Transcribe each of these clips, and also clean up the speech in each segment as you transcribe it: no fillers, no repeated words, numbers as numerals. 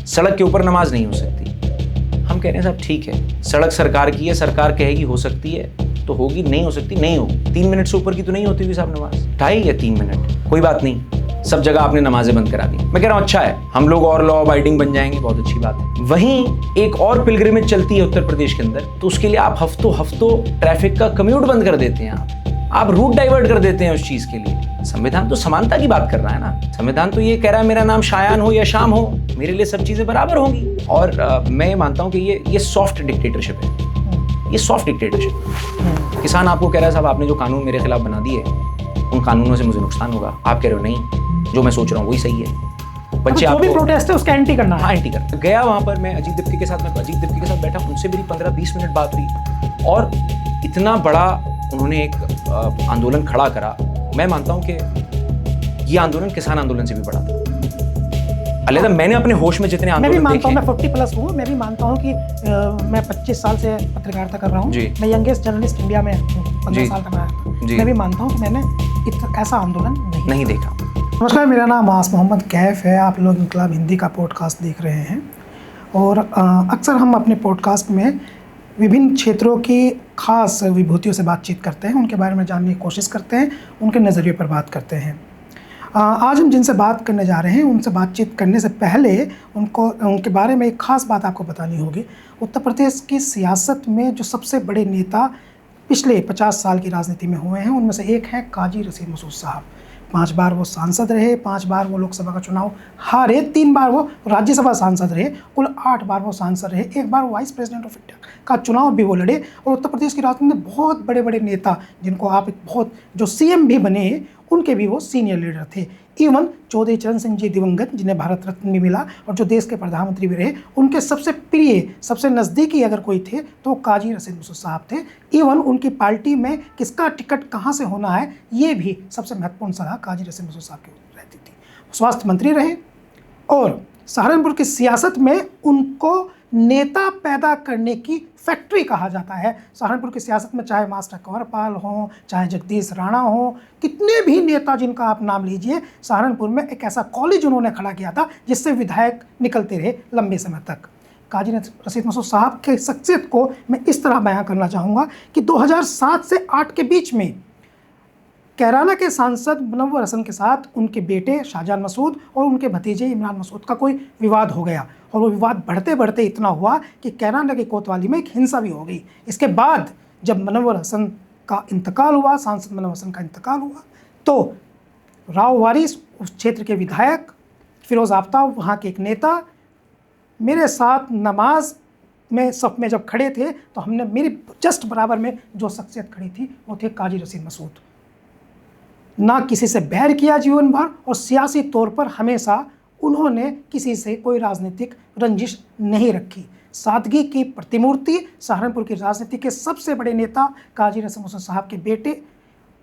सड़क के ऊपर नमाज नहीं हो सकती। हम कह रहे हैं साहब ठीक है, सड़क सरकार की है, सरकार कहेगी हो सकती है तो होगी, नहीं हो सकती नहीं होगी। 3 मिनट से ऊपर की तो नहीं होती हुई साहब नमाज, 2.5 या 3 मिनट, कोई बात नहीं, सब जगह आपने नमाजें बंद करा दी। मैं कह रहा हूँ अच्छा है, हम लोग और लॉ अबाइडिंग बन जाएंगे, बहुत अच्छी बात है। वहीं एक और पिलग्रिमेज चलती है उत्तर प्रदेश के अंदर, तो उसके लिए आप हफ्तों हफ्तों ट्रैफिक का कम्यूट बंद कर देते हैं, आप रूट डाइवर्ट कर देते हैं उस चीज के लिए। संविधान तो समानता की बात कर रहा है ना, संविधान तो ये कह रहा है मेरा नाम शायान हो या शाम हो, मेरे लिए सब चीजें बराबर होंगी। और मैं ये मानता हूँ कि ये सॉफ्ट डिक्टेटरशिप है, ये सॉफ्ट डिक्टेटरशिप। किसान आपको कह रहा है साहब आपने जो कानून मेरे खिलाफ बना दिए, उन कानूनों से मुझे नुकसान होगा, आप कह रहे हो नहीं, जो मैं सोच रहा हूँ वही सही है। बच्चे जो भी प्रोटेस्ट है उसका एंटी करना है। हाँ, एंटी करना। गया वहाँ पर मैं अजीत दीप्ति के साथ बैठा, उनसे मेरी 15-20 मिनट बात हुई और इतना बड़ा उन्होंने एक आंदोलन खड़ा करा। मैं मानता हूं कि ये आंदोलन किसान आंदोलन से भी बड़ा था। अलग मैंने अपने होश में जितने आंदोलन मैं भी मानता हूं, देखे, मैं 40+ हूँ, मैं भी मानता हूं कि मैं 25 साल से पत्रकारिता कर रहा हूँ, मैं यंगेस्ट जर्नलिस्ट इंडिया में 15 साल का मैं भी मानता हूँ कि मैंने ऐसा आंदोलन नहीं देखा। नमस्कार, मेरा नाम आस मोहम्मद कैफ है। आप लोग इनकलाब हिंदी का पॉडकास्ट देख रहे हैं और अक्सर हम अपने पॉडकास्ट में विभिन्न क्षेत्रों की खास विभूतियों से बातचीत करते हैं, उनके बारे में जानने की कोशिश करते हैं, उनके नज़रिए पर बात करते हैं। आज हम जिनसे बात करने जा रहे हैं, उनसे बातचीत करने से पहले उनके बारे में एक ख़ास बात आपको बतानी होगी। उत्तर प्रदेश की सियासत में जो सबसे बड़े नेता पिछले 50 साल की राजनीति में हुए हैं, उनमें से एक हैं काजी रशीद मसूद साहब। 5 बार वो सांसद रहे, 5 बार वो लोकसभा का चुनाव हारे, 3 बार वो राज्यसभा सांसद रहे, कुल 8 बार वो सांसद रहे, 1 बार वाइस प्रेसिडेंट ऑफ इंडिया का चुनाव भी वो लड़े। और उत्तर प्रदेश की राजनीति में बहुत बड़े बड़े नेता, जिनको आप बहुत जो सीएम भी बने, उनके भी वो सीनियर लीडर थे। इवन चौधरी चरण सिंह जी दिवंगत, जिन्हें भारत रत्न भी मिला और जो देश के प्रधानमंत्री भी रहे, उनके सबसे प्रिय, सबसे नज़दीकी अगर कोई थे तो काजी रशीद मसूद साहब थे। इवन उनकी पार्टी में किसका टिकट कहाँ से होना है, ये भी सबसे महत्वपूर्ण सलाह काजी रशीद मसूद साहब की रहती थी। स्वास्थ्य मंत्री रहे और सहारनपुर की सियासत में उनको नेता पैदा करने की फैक्ट्री कहा जाता है। सहारनपुर की सियासत में चाहे मास्टर कंवरपाल हों, चाहे जगदीश राणा हों, कितने भी नेता जिनका आप नाम लीजिए, सहारनपुर में एक ऐसा कॉलेज उन्होंने खड़ा किया था जिससे विधायक निकलते रहे लंबे समय तक। काजी रशीद मसूद साहब की शख्सियत को मैं इस तरह बयां करना चाहूँगा कि 2007 से 8 के बीच में कैराना के सांसद मुनव्वर हसन के साथ उनके बेटे शाहजहां मसूद और उनके भतीजे इमरान मसूद का कोई विवाद हो गया और वो विवाद बढ़ते बढ़ते इतना हुआ कि कैराना की कोतवाली में एक हिंसा भी हो गई। इसके बाद जब मुनव्वर हसन का इंतकाल हुआ, सांसद मुनव्वर हसन का इंतकाल हुआ, तो राव वारिस उस क्षेत्र के विधायक, फिरोज़ आफ्ताब वहाँ के एक नेता, मेरे साथ नमाज में सफ़ में जब खड़े थे तो हमने मेरी जस्ट बराबर में जो शख्सियत खड़ी थी वो थे काजी रशीद मसूद। ना किसी से बैर किया जीवन भर और सियासी तौर पर हमेशा उन्होंने किसी से कोई राजनीतिक रंजिश नहीं रखी। सादगी की प्रतिमूर्ति सहारनपुर की राजनीति के सबसे बड़े नेता काजी रशीद मसूद साहब के बेटे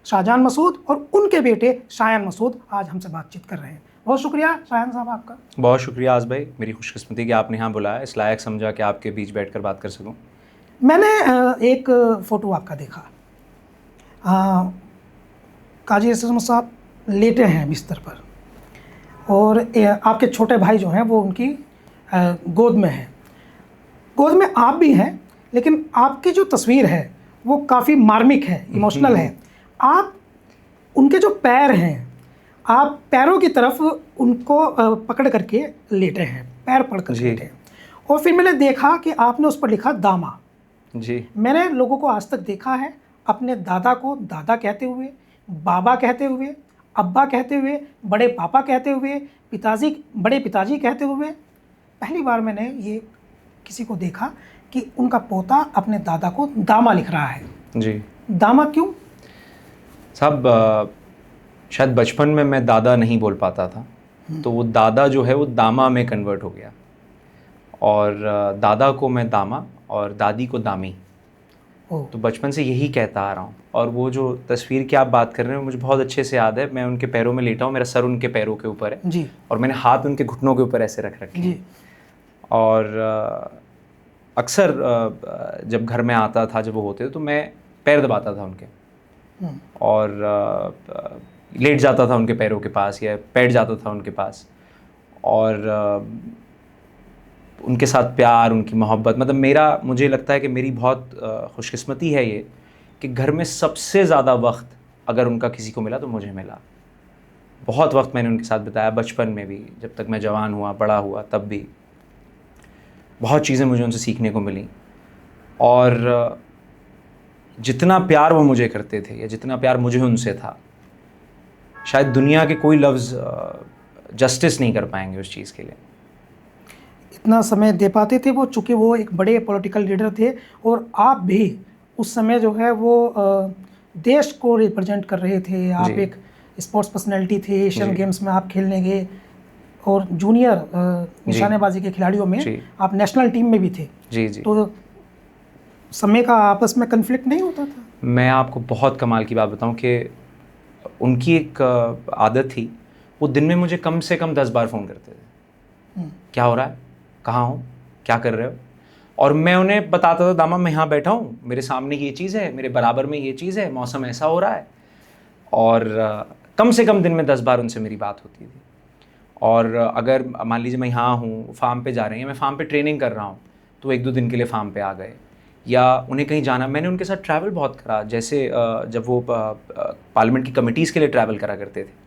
शाहजहां मसूद और उनके बेटे शायान मसूद आज हमसे बातचीत कर रहे हैं। बहुत शुक्रिया शायान साहब आपका। बहुत शुक्रिया आस भाई, मेरी खुशकिस्मती कि आपने यहाँ बुलाया, इस लायक समझा कि आपके बीच बैठकर बात कर सकूँ। मैंने एक फ़ोटो आपका देखा, काजी रशीद मसूद साहब लेटे हैं बिस्तर पर और आपके छोटे भाई जो हैं वो उनकी गोद में हैं। गोद में आप भी हैं, लेकिन आपकी जो तस्वीर है वो काफ़ी मार्मिक है, इमोशनल है। आप उनके जो पैर हैं, आप पैरों की तरफ उनको पकड़ करके लेटे हैं, पैर पकड़ कर लेटे हैं। और फिर मैंने देखा कि आपने उस पर लिखा दामा जी। मैंने लोगों को आज तक देखा है अपने दादा को दादा कहते हुए, बाबा कहते हुए, अब्बा कहते हुए, बड़े पापा कहते हुए, पिताजी बड़े पिताजी कहते हुए। पहली बार मैंने ये किसी को देखा कि उनका पोता अपने दादा को दामा लिख रहा है। जी। दामा क्यों? साहब शायद बचपन में मैं दादा नहीं बोल पाता था, तो वो दादा जो है वो दामा में कन्वर्ट हो गया और दादा को मैं दामा और दादी को दामी, तो बचपन से यही कहता आ रहा हूँ। और वो जो तस्वीर की आप बात कर रहे हैं मुझे बहुत अच्छे से याद है। मैं उनके पैरों में लेटा हूँ, मेरा सर उनके पैरों के ऊपर है जी, और मैंने हाथ उनके घुटनों के ऊपर ऐसे रख रखे हैं। और अक्सर जब घर में आता था, जब वो होते थे, तो मैं पैर दबाता था उनके और लेट जाता था उनके पैरों के पास या बैठ जाता था उनके पास। और उनके साथ प्यार, उनकी मोहब्बत, मतलब मुझे लगता है कि मेरी बहुत खुशकिस्मती है ये कि घर में सबसे ज़्यादा वक्त अगर उनका किसी को मिला तो मुझे मिला। बहुत वक्त मैंने उनके साथ बिताया, बचपन में भी, जब तक मैं जवान हुआ, बड़ा हुआ, तब भी बहुत चीज़ें मुझे उनसे सीखने को मिली। और जितना प्यार वो मुझे करते थे या जितना प्यार मुझे उनसे था, शायद दुनिया के कोई लफ्ज़ जस्टिस नहीं कर पाएंगे उस चीज़ के लिए। इतना समय दे पाते थे वो, चूँकि वो एक बड़े पॉलिटिकल लीडर थे और आप भी उस समय जो है वो देश को रिप्रेजेंट कर रहे थे। आप एक स्पोर्ट्स पर्सनैलिटी थे, एशियन गेम्स में आप खेलने गए और जूनियर निशानेबाजी के खिलाड़ियों में आप नेशनल टीम में भी थे। जी। तो समय का आपस में कन्फ्लिक्ट नहीं होता था? मैं आपको बहुत कमाल की बात बताऊं कि उनकी एक आदत थी, वो दिन में मुझे कम से कम 10 बार फ़ोन करते थे। क्या हो रहा है, कहाँ हो, क्या कर रहे हो, और मैं उन्हें बताता था, दामा मैं यहाँ बैठा हूँ, मेरे सामने ये चीज़ है, मेरे बराबर में ये चीज़ है, मौसम ऐसा हो रहा है। और कम से कम दिन में 10 बार उनसे मेरी बात होती थी। और अगर मान लीजिए मैं यहाँ हूँ, फार्म पे जा रहे हैं, मैं फार्म पे ट्रेनिंग कर रहा हूँ, तो 1-2 दिन के लिए फार्म पे आ गए, या उन्हें कहीं जाना, मैंने उनके साथ ट्रैवल बहुत करा। जैसे जब वो पार्लियामेंट की कमिटीज़ के लिए ट्रैवल करा करते थे,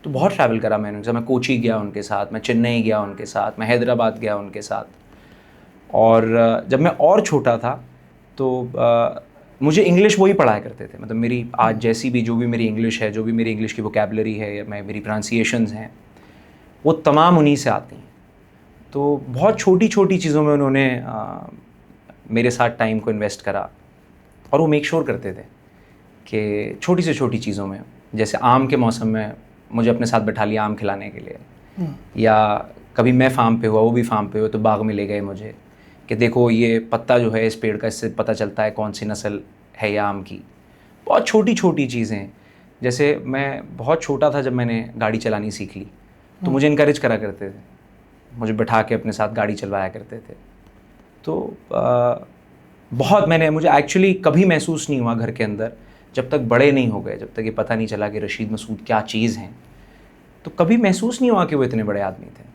तो बहुत ट्रैवल करा मैंने उनके साथ। मैं कोची गया उनके साथ, मैं चेन्नई गया उनके साथ, मैं हैदराबाद गया उनके साथ। और जब मैं और छोटा था तो मुझे इंग्लिश वही पढ़ाया करते थे, मतलब मेरी आज जैसी भी जो भी मेरी इंग्लिश है, जो भी मेरी इंग्लिश की वोकैबुलरी है या मेरी प्रोनाउंसिएशंस हैं, वो तमाम उन्हीं से आती हैं। तो बहुत छोटी छोटी चीज़ों में उन्होंने मेरे साथ टाइम को इन्वेस्ट करा, और वो मेक श्योर करते थे कि छोटी से छोटी चीज़ों में, जैसे आम के मौसम में मुझे अपने साथ बैठा लिया आम खिलाने के लिए, या कभी मैं फार्म पे हुआ, वो भी फार्म पे हुआ, तो बाग में ले गए मुझे कि देखो ये पत्ता जो है इस पेड़ का, इससे पता चलता है कौन सी नस्ल है या आम की। बहुत छोटी छोटी चीज़ें, जैसे मैं बहुत छोटा था जब मैंने गाड़ी चलानी सीख ली, तो मुझे इनकरेज करा करते थे, मुझे बैठा के अपने साथ गाड़ी चलवाया करते थे। तो बहुत मुझे एक्चुअली कभी महसूस नहीं हुआ घर के अंदर, जब तक बड़े नहीं हो गए, जब तक ये पता नहीं चला कि रशीद मसूद क्या चीज़ हैं, तो कभी महसूस नहीं हुआ कि वो इतने बड़े आदमी थे।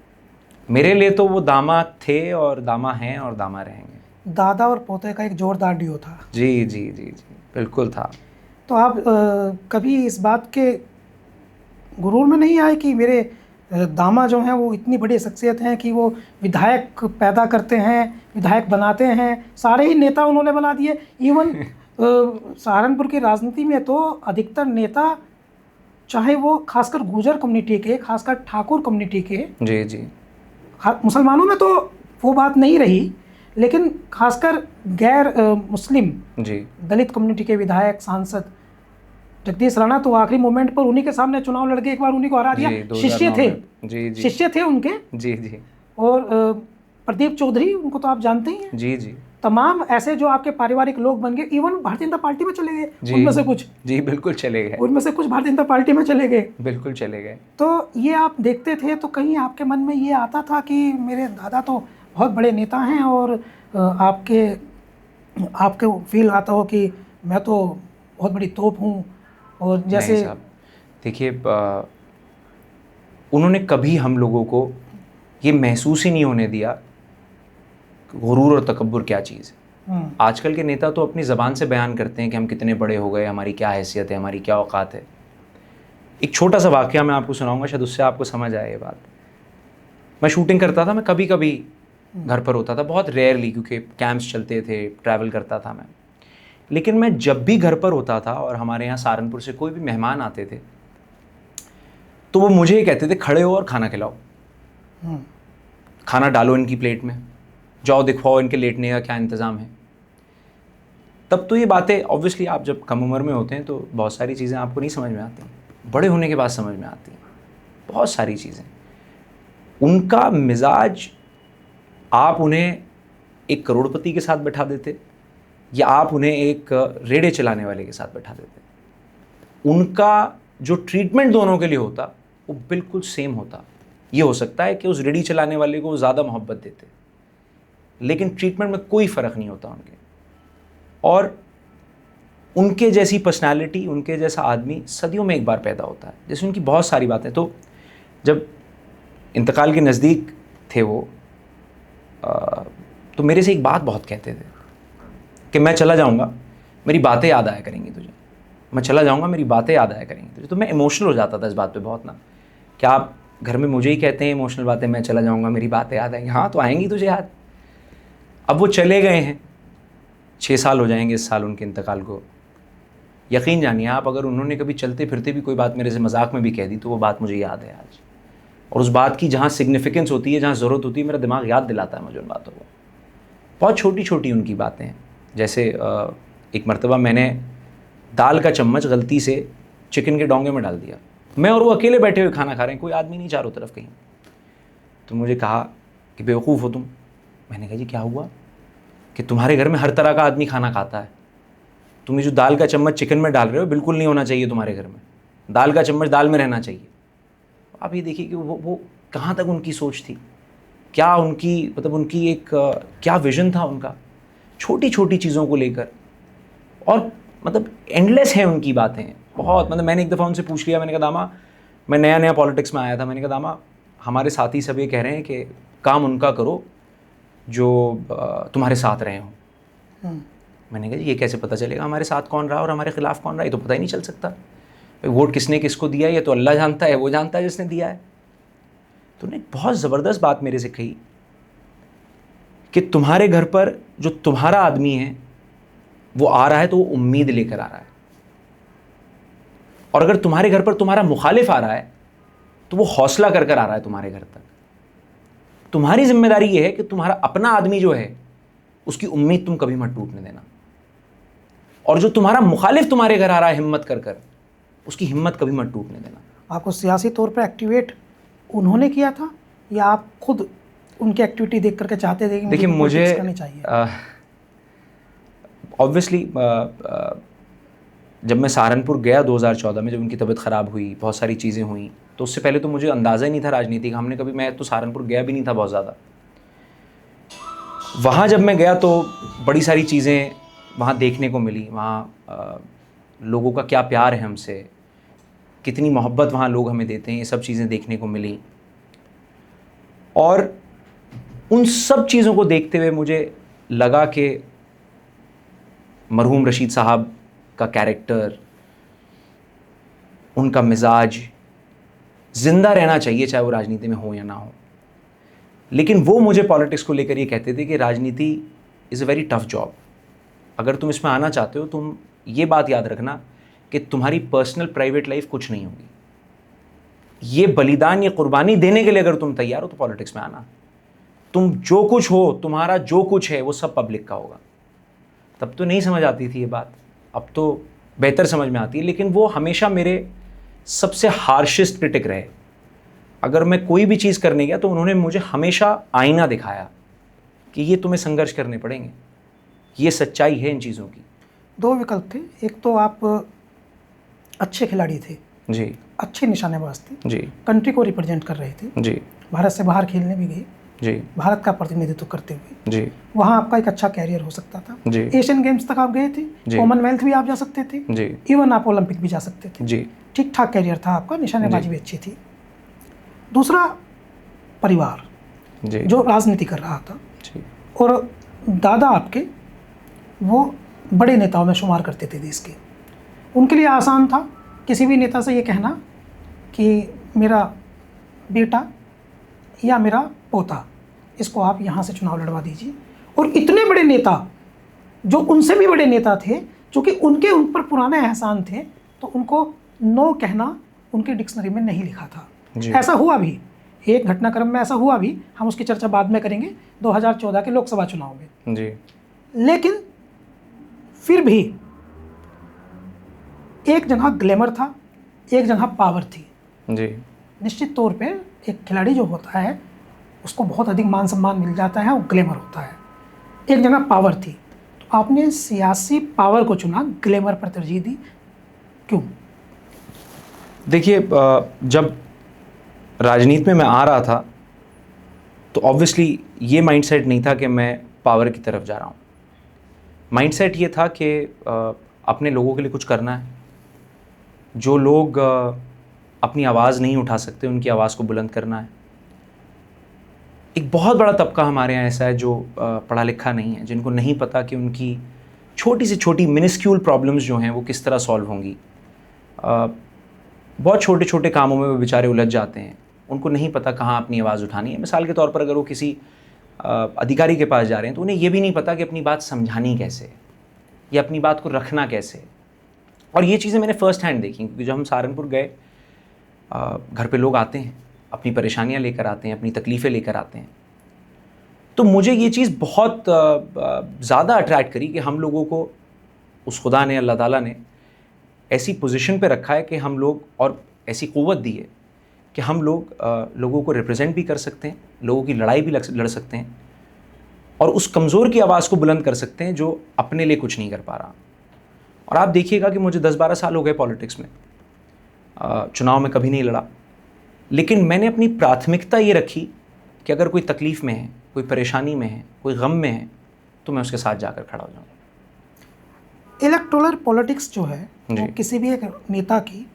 मेरे लिए तो वो दामा थे और दामा हैं और दामा रहेंगे। दादा और पोते का एक जोरदार डियो था। जी जी जी जी, बिल्कुल था। तो आप कभी इस बात के गुरूर में नहीं आए कि मेरे दामा जो हैं वो इतनी बड़ी शख्सियत हैं कि वो विधायक पैदा करते हैं, विधायक बनाते हैं, सारे ही नेता उन्होंने बना दिए। इवन सहारनपुर की राजनीति में तो अधिकतर नेता, चाहे वो खासकर गुर्जर कम्युनिटी के, खासकर ठाकुर कम्युनिटी के, जी जी, मुसलमानों में तो वो बात नहीं रही, लेकिन खासकर गैर मुस्लिम जी दलित कम्युनिटी के विधायक, सांसद, जगदीश राणा तो आखिरी मोमेंट पर उन्हीं के सामने चुनाव लड़ के एक बार उन्हीं को हरा दिया। शिष्य थे जी जी, शिष्य थे उनके जी जी। और प्रदीप चौधरी, उनको तो आप जानते ही हैं। जी जी। तमाम ऐसे जो आपके पारिवारिक लोग बन गए, इवन भारतीय जनता पार्टी में चले गए उनमें से कुछ। जी बिल्कुल चले गए, उनमें से कुछ भारतीय जनता पार्टी में चले गए, बिल्कुल चले गए। तो ये आप देखते थे, तो कहीं आपके मन में ये आता था कि मेरे दादा तो बहुत बड़े नेता हैं, और आपके फील आता हो कि मैं तो बहुत बड़ी तोप हूँ? और जैसे देखिए, उन्होंने कभी हम लोगों को ये महसूस ही नहीं होने दिया गुरूर और तकब्बुर क्या चीज़ है। आजकल के नेता तो अपनी ज़बान से बयान करते हैं कि हम कितने बड़े हो गए, हमारी क्या हैसियत है, हमारी क्या औकात है। एक छोटा सा वाक़या मैं आपको सुनाऊंगा, शायद उससे आपको समझ आए ये बात। मैं शूटिंग करता था, मैं कभी कभी घर पर होता था, बहुत रेयरली, क्योंकि कैंप्स चलते थे, ट्रैवल करता था मैं। लेकिन मैं जब भी घर पर होता था और हमारे यहाँ सहारनपुर से कोई भी मेहमान आते थे, तो वो मुझे ही कहते थे खड़े हो और खाना खिलाओ, खाना डालो इनकी प्लेट में, जाओ दिखवाओ इनके लेटने का क्या इंतज़ाम है। तब तो ये बातें ऑब्वियसली, आप जब कम उम्र में होते हैं तो बहुत सारी चीज़ें आपको नहीं समझ में आती, बड़े होने के बाद समझ में आती हैं बहुत सारी चीज़ें। उनका मिजाज, आप उन्हें एक करोड़पति के साथ बैठा देते या आप उन्हें एक रेड़े चलाने वाले के साथ बैठा देते, उनका जो ट्रीटमेंट दोनों के लिए होता वो बिल्कुल सेम होता। ये हो सकता है कि उस रेड़ी चलाने वाले को ज़्यादा मोहब्बत देते, लेकिन ट्रीटमेंट में कोई फ़र्क नहीं होता उनके। और उनके जैसी पर्सनालिटी, उनके जैसा आदमी सदियों में एक बार पैदा होता है। जैसे उनकी बहुत सारी बातें, तो जब इंतकाल के नज़दीक थे वो, तो मेरे से एक बात बहुत कहते थे कि मैं चला जाऊँगा, मेरी बातें याद आया करेंगी तुझे, मैं चला जाऊँगा, मेरी बातें याद आया करेंगी तुझे। तो मैं इमोशनल हो जाता था इस बात पे बहुत ना, क्या आप घर में मुझे ही कहते हैं इमोशनल बातें, मैं चला जाऊँगा मेरी बातें याद आएंगी। हाँ तो आएंगी तुझे याद। अब वो चले गए हैं, 6 साल हो जाएंगे इस साल उनके इंतकाल को। यकीन जानिए आप, अगर उन्होंने कभी चलते फिरते भी कोई बात मेरे से मजाक में भी कह दी तो वो बात मुझे याद है आज। और उस बात की जहाँ सिग्निफिकेंस होती है, जहाँ ज़रूरत होती है, मेरा दिमाग याद दिलाता है मुझे उन बातों को। बहुत छोटी छोटी उनकी बातें हैं। जैसे एक मरतबा मैंने दाल का चम्मच गलती से चिकन के डोंगे में डाल दिया, मैं और वो अकेले बैठे हुए खाना खा रहे हैं, कोई आदमी नहीं चारों तरफ कहीं। तो मुझे कहा कि बेवकूफ़ हो तुम। मैंने कहा जी क्या हुआ? कि तुम्हारे घर में हर तरह का आदमी खाना खाता है, तुम जो दाल का चम्मच चिकन में डाल रहे हो बिल्कुल नहीं होना चाहिए तुम्हारे घर में, दाल का चम्मच दाल में रहना चाहिए। आप ये देखिए कि वो कहाँ तक उनकी सोच थी, क्या उनकी मतलब उनकी एक क्या विजन था उनका, छोटी छोटी चीज़ों को लेकर। और मतलब एंडलेस है उनकी बातें बहुत। मतलब मैंने एक दफ़ा उनसे पूछ लिया, मैंने कहा दामा, मैं नया नया पॉलिटिक्स में आया था, मैंने कहा दामा हमारे साथी सब ये कह रहे हैं कि काम उनका करो जो तुम्हारे साथ रहे हों। मैंने कहा जी ये कैसे पता चलेगा हमारे साथ कौन रहा और हमारे खिलाफ कौन रहा, ये तो पता ही नहीं चल सकता। वोट किसने किसको दिया ये तो अल्लाह जानता है, वो जानता है जिसने दिया है। तो उन्होंने बहुत ज़बरदस्त बात मेरे से कही कि तुम्हारे घर पर जो तुम्हारा आदमी है वो आ रहा है तो वो उम्मीद लेकर आ रहा है, और अगर तुम्हारे घर पर तुम्हारा मुखालिफ आ रहा है तो वो हौसला कर कर आ रहा है तुम्हारे घर तक। तुम्हारी जिम्मेदारी ये है कि तुम्हारा अपना आदमी जो है उसकी उम्मीद तुम कभी मत टूटने देना, और जो तुम्हारा मुखालिफ तुम्हारे घर आ रहा है हिम्मत कर कर, उसकी हिम्मत कभी मत टूटने देना। आपको सियासी तौर पर एक्टिवेट उन्होंने किया था या आप खुद उनकी एक्टिविटी देख करके चाहते थे कि देखिए मुझे ऑब्वियसली जब मैं सहारनपुर गया 2014 में, जब उनकी तबीयत ख़राब हुई, बहुत सारी चीज़ें हुई, तो उससे पहले तो मुझे अंदाज़ा ही नहीं था राजनीति का। हमने कभी, मैं तो सहारनपुर गया भी नहीं था बहुत ज़्यादा। वहाँ जब मैं गया तो बड़ी सारी चीज़ें वहाँ देखने को मिली। वहाँ लोगों का क्या प्यार है हमसे, कितनी मोहब्बत वहाँ लोग हमें देते हैं, ये सब चीज़ें देखने को मिली। और उन सब चीज़ों को देखते हुए मुझे लगा कि मरहूम रशीद साहब का कैरेक्टर, उनका मिजाज ज़िंदा रहना चाहिए, चाहे वो राजनीति में हो या ना हो। लेकिन वो मुझे पॉलिटिक्स को लेकर ये कहते थे कि राजनीति is a very tough job, अगर तुम इसमें आना चाहते हो तुम ये बात याद रखना कि तुम्हारी पर्सनल प्राइवेट लाइफ कुछ नहीं होगी। ये बलिदान, ये कुर्बानी देने के लिए अगर तुम तैयार हो तो पॉलिटिक्स में आना। तुम जो कुछ हो, तुम्हारा जो कुछ है वो सब पब्लिक का होगा। तब तो नहीं समझ आती थी ये बात, अब तो बेहतर समझ में आती है। लेकिन वो हमेशा मेरे सबसे हार्शेस्ट क्रिटिक रहे। अगर मैं कोई भी चीज़ करने गया तो उन्होंने मुझे हमेशा आईना दिखाया कि ये तुम्हें संघर्ष करने पड़ेंगे, ये सच्चाई है इन चीज़ों की। दो विकल्प थे, एक तो आप अच्छे खिलाड़ी थे जी, अच्छे निशानेबाज थे जी, कंट्री को रिप्रेजेंट कर रहे थे जी, भारत से बाहर खेलने भी गए जी, भारत का प्रतिनिधित्व करते हुए जी, वहाँ आपका एक अच्छा कैरियर हो सकता था जी, एशियन गेम्स तक आप गए थे, कॉमनवेल्थ भी आप जा सकते थे जी, इवन आप ओलंपिक भी जा सकते थे जी, ठीक ठाक कैरियर था आपका, निशानेबाजी भी अच्छी थी। दूसरा परिवार जी, जो राजनीति कर रहा था जी, और दादा आपके वो बड़े नेताओं में शुमार करते थे देश के। उनके लिए आसान था किसी भी नेता से ये कहना कि मेरा बेटा या मेरा पोता, इसको आप यहाँ से चुनाव लड़वा दीजिए। और इतने बड़े नेता जो उनसे भी बड़े नेता थे, चूँकि उनके उन पर पुराने एहसान थे, तो उनको नो कहना उनकी डिक्शनरी में नहीं लिखा था। ऐसा हुआ भी, एक घटनाक्रम में ऐसा हुआ भी, हम उसकी चर्चा बाद में करेंगे 2014 के लोकसभा चुनाव में जी। लेकिन फिर भी एक जगह ग्लैमर था, एक जगह पावर थी जी। निश्चित तौर पे एक खिलाड़ी जो होता है उसको बहुत अधिक मान सम्मान मिल जाता है और ग्लैमर होता है, एक जगह पावर थी। तो आपने सियासी पावर को चुना, ग्लैमर पर तरजीह दी, क्यों? देखिए, जब राजनीति में मैं आ रहा था तो ऑब्वियसली ये माइंडसेट नहीं था कि मैं पावर की तरफ जा रहा हूँ। माइंडसेट ये था कि अपने लोगों के लिए कुछ करना है। जो लोग अपनी आवाज़ नहीं उठा सकते उनकी आवाज़ को बुलंद करना है। एक बहुत बड़ा तबका हमारे यहाँ ऐसा है जो पढ़ा लिखा नहीं है, जिनको नहीं पता कि उनकी छोटी से छोटी मिनिस्क्यूल प्रॉब्लम्स जो हैं वो किस तरह सॉल्व होंगी। बहुत छोटे छोटे कामों में वो बेचारे उलझ जाते हैं, उनको नहीं पता कहाँ अपनी आवाज़ उठानी है। मिसाल के तौर पर अगर वो किसी अधिकारी के पास जा रहे हैं तो उन्हें ये भी नहीं पता कि अपनी बात समझानी कैसे या अपनी बात को रखना कैसे। और ये चीज़ें मैंने फ़र्स्ट हैंड देखी, क्योंकि जब हम सहारनपुर गए, घर पे लोग आते हैं, अपनी परेशानियां लेकर आते हैं, अपनी तकलीफ़ें लेकर आते हैं, तो मुझे ये चीज़ बहुत ज़्यादा अट्रैक्ट करी कि हम लोगों को उस खुदा ने, अल्लाह ताला ने ऐसी पोजीशन पे रखा है कि हम लोग, और ऐसी क़ुव्वत दी है कि हम लोग लोगों को रिप्रेजेंट भी कर सकते हैं, लोगों की लड़ाई भी लड़ सकते हैं, और उस कमज़ोर की आवाज़ को बुलंद कर सकते हैं जो अपने लिए कुछ नहीं कर पा रहा। और आप देखिएगा कि मुझे 10-12 साल हो गए पॉलिटिक्स में, चुनाव में कभी नहीं लड़ा, लेकिन मैंने अपनी प्राथमिकता ये रखी कि अगर कोई तकलीफ़ में है, कोई परेशानी में है, कोई गम में है, तो मैं उसके साथ जाकर खड़ा हो जाऊँ। इलेक्टोरल पॉलिटिक्स जो है वो किसी भी एक नेता की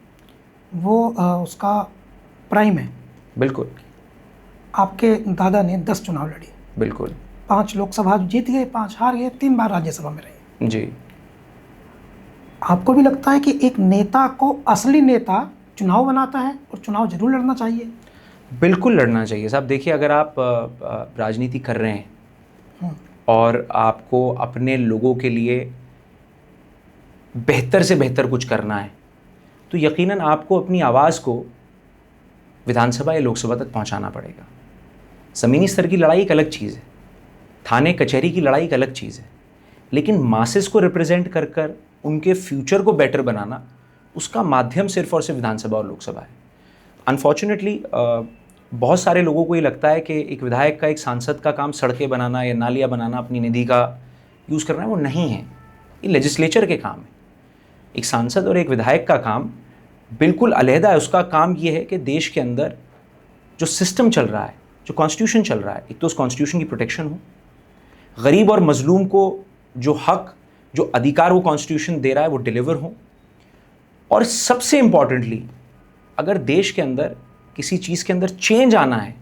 वो उसका प्राइम है। बिल्कुल। आपके दादा ने 10 चुनाव लड़ी, बिल्कुल, 5 लोकसभा जीत गए, 5 हार गए, 3 बार राज्यसभा में रहे। जी। आपको भी लगता है कि एक नेता को असली नेता चुनाव बनाता है और चुनाव जरूर लड़ना चाहिए? बिल्कुल लड़ना चाहिए साहब। देखिए, अगर आप राजनीति कर रहे हैं और आपको अपने लोगों के लिए बेहतर से बेहतर कुछ करना है, तो यकीनन आपको अपनी आवाज़ को विधानसभा या लोकसभा तक पहुंचाना पड़ेगा। ज़मीनी स्तर की लड़ाई एक अलग चीज़ है, थाने कचहरी की लड़ाई एक अलग चीज़ है, लेकिन मासेस को रिप्रेजेंट कर कर उनके फ्यूचर को बेटर बनाना, उसका माध्यम सिर्फ और सिर्फ विधानसभा और लोकसभा है। अनफॉर्चुनेटली बहुत सारे लोगों को ये लगता है कि एक विधायक का, एक सांसद का काम सड़कें बनाना या नालियाँ बनाना, अपनी निधि का यूज़ करना है। वो नहीं है, ये लेजिस्लेचर के काम है। एक सांसद और एक विधायक का काम बिल्कुल अलहदा है। उसका काम ये है कि देश के अंदर जो सिस्टम चल रहा है, जो कॉन्स्टिट्यूशन चल रहा है, एक तो उस कॉन्स्टिट्यूशन की प्रोटेक्शन हो, गरीब और मजलूम को जो हक, जो अधिकार वो कॉन्स्टिट्यूशन दे रहा है वो डिलीवर हो, और सबसे इम्पॉर्टेंटली अगर देश के अंदर किसी चीज़ के अंदर चेंज आना है,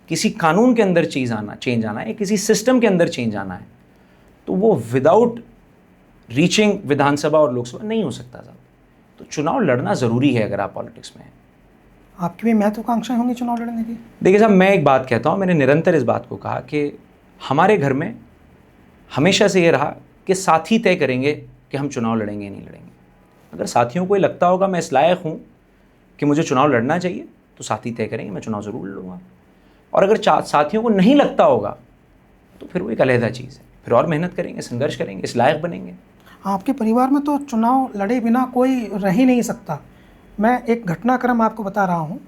किसी कानून के अंदर चेंज आना है, किसी सिस्टम के अंदर चेंज आना है, तो वो विदाउट रीचिंग विधानसभा और लोकसभा नहीं हो सकता साहब। तो चुनाव लड़ना ज़रूरी है अगर आप पॉलिटिक्स में हैं। आपकी भी महत्वाकांक्षाएं होंगी चुनाव लड़ने की? देखिए साहब, मैं एक बात कहता हूँ, मैंने निरंतर इस बात को कहा कि हमारे घर में हमेशा से ये रहा कि साथी तय करेंगे कि हम चुनाव लड़ेंगे या नहीं लड़ेंगे। अगर साथियों को ये लगता होगा मैं इस लायक हूँ कि मुझे चुनाव लड़ना चाहिए, तो साथी तय करेंगे, मैं चुनाव ज़रूर लड़ूंगा। और अगर साथियों को नहीं लगता होगा तो फिर वो एक अलहदा चीज़ है, फिर और मेहनत करेंगे, संघर्ष करेंगे, इस लायक बनेंगे। आपके परिवार में तो चुनाव लड़े बिना कोई रह ही नहीं सकता। मैं एक घटनाक्रम आपको बता रहा हूँ।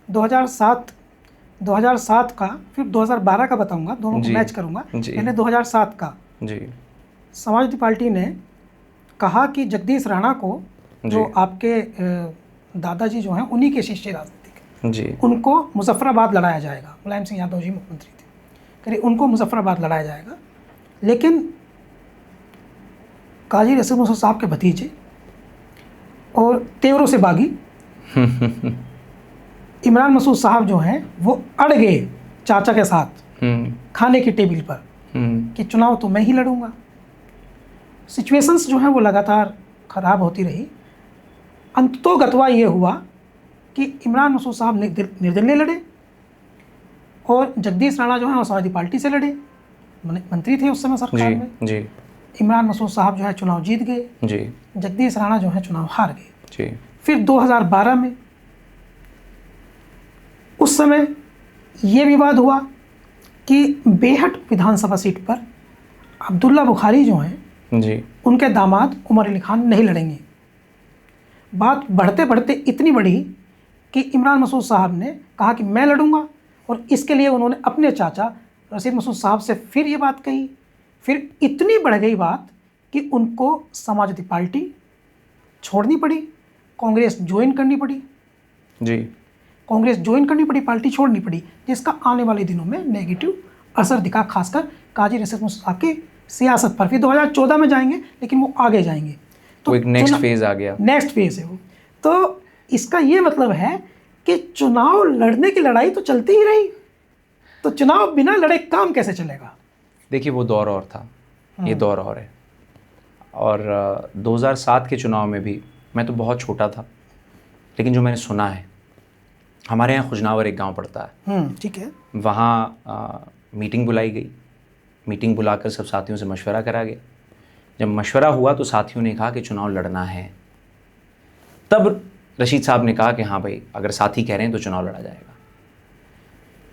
2007 का, फिर 2012 का बताऊंगा, दोनों को मैच करूंगा। मैंने 2007 का जी, समाजवादी पार्टी ने कहा कि जगदीश राणा को, जो आपके दादाजी जो हैं उन्हीं के शिष्य राजनीतिक जी, उनको मुजफ्फराबाद लड़ाया जाएगा। मुलायम सिंह यादव जी मुख्यमंत्री थे, कह उनको मुजफ्फराबाद लड़ाया जाएगा। लेकिन काजी रसूल मसूद साहब के भतीजे और तेवरों से बागी इमरान मसूद साहब जो हैं वो अड़ गए चाचा के साथ खाने की टेबल पर कि चुनाव तो मैं ही लड़ूंगा। सिचुएशंस जो हैं वो लगातार ख़राब होती रही। अंततोगत्वा ये हुआ कि इमरान मसूद साहब निर्दलीय लड़े और जगदीश राणा जो है वो समाजवादी पार्टी से लड़े, मंत्री थे उस समय सरकार में जी। इमरान मसूद साहब जो है चुनाव जीत गए जी, जगदीश राणा जो है चुनाव हार गए जी। फिर 2012 में उस समय ये विवाद हुआ कि बेहट विधानसभा सीट पर अब्दुल्ला बुखारी जो हैं जी, उनके दामाद उमर अली खान नहीं लड़ेंगे। बात बढ़ते बढ़ते इतनी बढ़ी कि इमरान मसूद साहब ने कहा कि मैं लड़ूंगा, और इसके लिए उन्होंने अपने चाचा रशीद मसूद साहब से फिर ये बात कही। फिर इतनी बढ़ गई बात कि उनको समाजवादी पार्टी छोड़नी पड़ी, कांग्रेस ज्वाइन करनी पड़ी जी, कांग्रेस ज्वाइन करनी पड़ी, पार्टी छोड़नी पड़ी, जिसका आने वाले दिनों में नेगेटिव असर दिखा, खासकर काजी रशीद मसूद साहब की सियासत पर। फिर 2014 में जाएंगे, लेकिन वो आगे जाएंगे, तो एक नेक्स्ट फेज आ गया, नेक्स्ट फेज है वो। तो इसका ये मतलब है कि चुनाव लड़ने की लड़ाई तो चलती ही रही, तो चुनाव बिना लड़े काम कैसे चलेगा? देखिए वो दौर और था, ये दौर और है। और 2007 के चुनाव में भी मैं तो बहुत छोटा था, लेकिन जो मैंने सुना है, हमारे यहाँ खुजनावर एक गांव पड़ता है, ठीक है, वहाँ मीटिंग बुलाई गई। मीटिंग बुलाकर सब साथियों से मशवरा करा गया। जब मशवरा हुआ तो साथियों ने कहा कि चुनाव लड़ना है। तब रशीद साहब ने कहा कि हाँ भाई, अगर साथी कह रहे हैं तो चुनाव लड़ा जाएगा।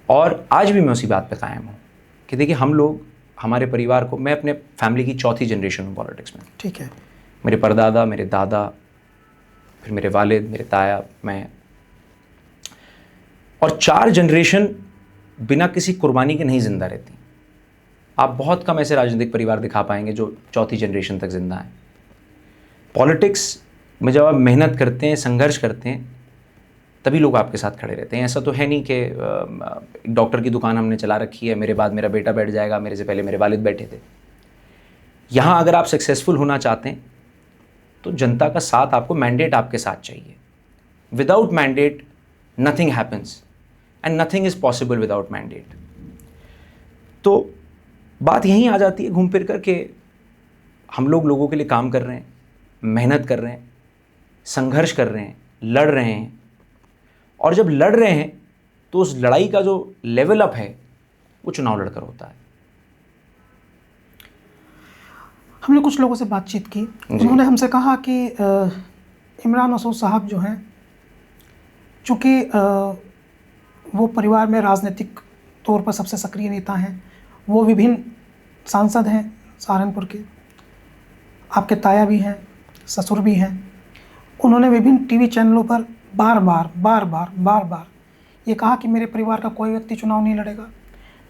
और आज भी मैं उसी बात पे कायम हूँ कि देखिए हम लोग, हमारे परिवार को, मैं अपने फैमिली की चौथी जनरेशन हूँ पॉलिटिक्स में। ठीक है। मेरे परदादा, मेरे दादा, फिर मेरे वालिद, मेरे ताया, मैं, और 4 जनरेशन बिना किसी कुर्बानी के नहीं ज़िंदा रहती। आप बहुत कम ऐसे राजनीतिक परिवार दिखा पाएंगे जो चौथी जनरेशन तक ज़िंदा हैं। पॉलिटिक्स में जब आप मेहनत करते हैं, संघर्ष करते हैं, तभी लोग आपके साथ खड़े रहते हैं। ऐसा तो है नहीं कि एक डॉक्टर की दुकान हमने चला रखी है, मेरे बाद मेरा बेटा बैठ जाएगा, मेरे से पहले मेरे वालिद बैठे थे। यहाँ अगर आप सक्सेसफुल होना चाहते हैं तो जनता का साथ, आपको मैंडेट आपके साथ चाहिए। Without mandate nothing happens and nothing is possible without mandate. तो बात यहीं आ जाती है घूम फिर कर के हम लोग लोगों के लिए काम कर रहे हैं, मेहनत कर रहे हैं, संघर्ष कर रहे हैं, लड़ रहे हैं। और जब लड़ रहे हैं तो उस लड़ाई का जो लेवल अप है वो चुनाव लड़कर होता है। हमने कुछ लोगों से बातचीत की, उन्होंने हमसे कहा कि इमरान मसूद साहब जो हैं, चूँकि वो परिवार में राजनीतिक तौर पर सबसे सक्रिय नेता हैं, वो विभिन्न सांसद हैं सहारनपुर के, आपके ताया भी हैं, ससुर भी हैं। उन्होंने विभिन्न टीवी चैनलों पर बार बार ये कहा कि मेरे परिवार का कोई व्यक्ति चुनाव नहीं लड़ेगा।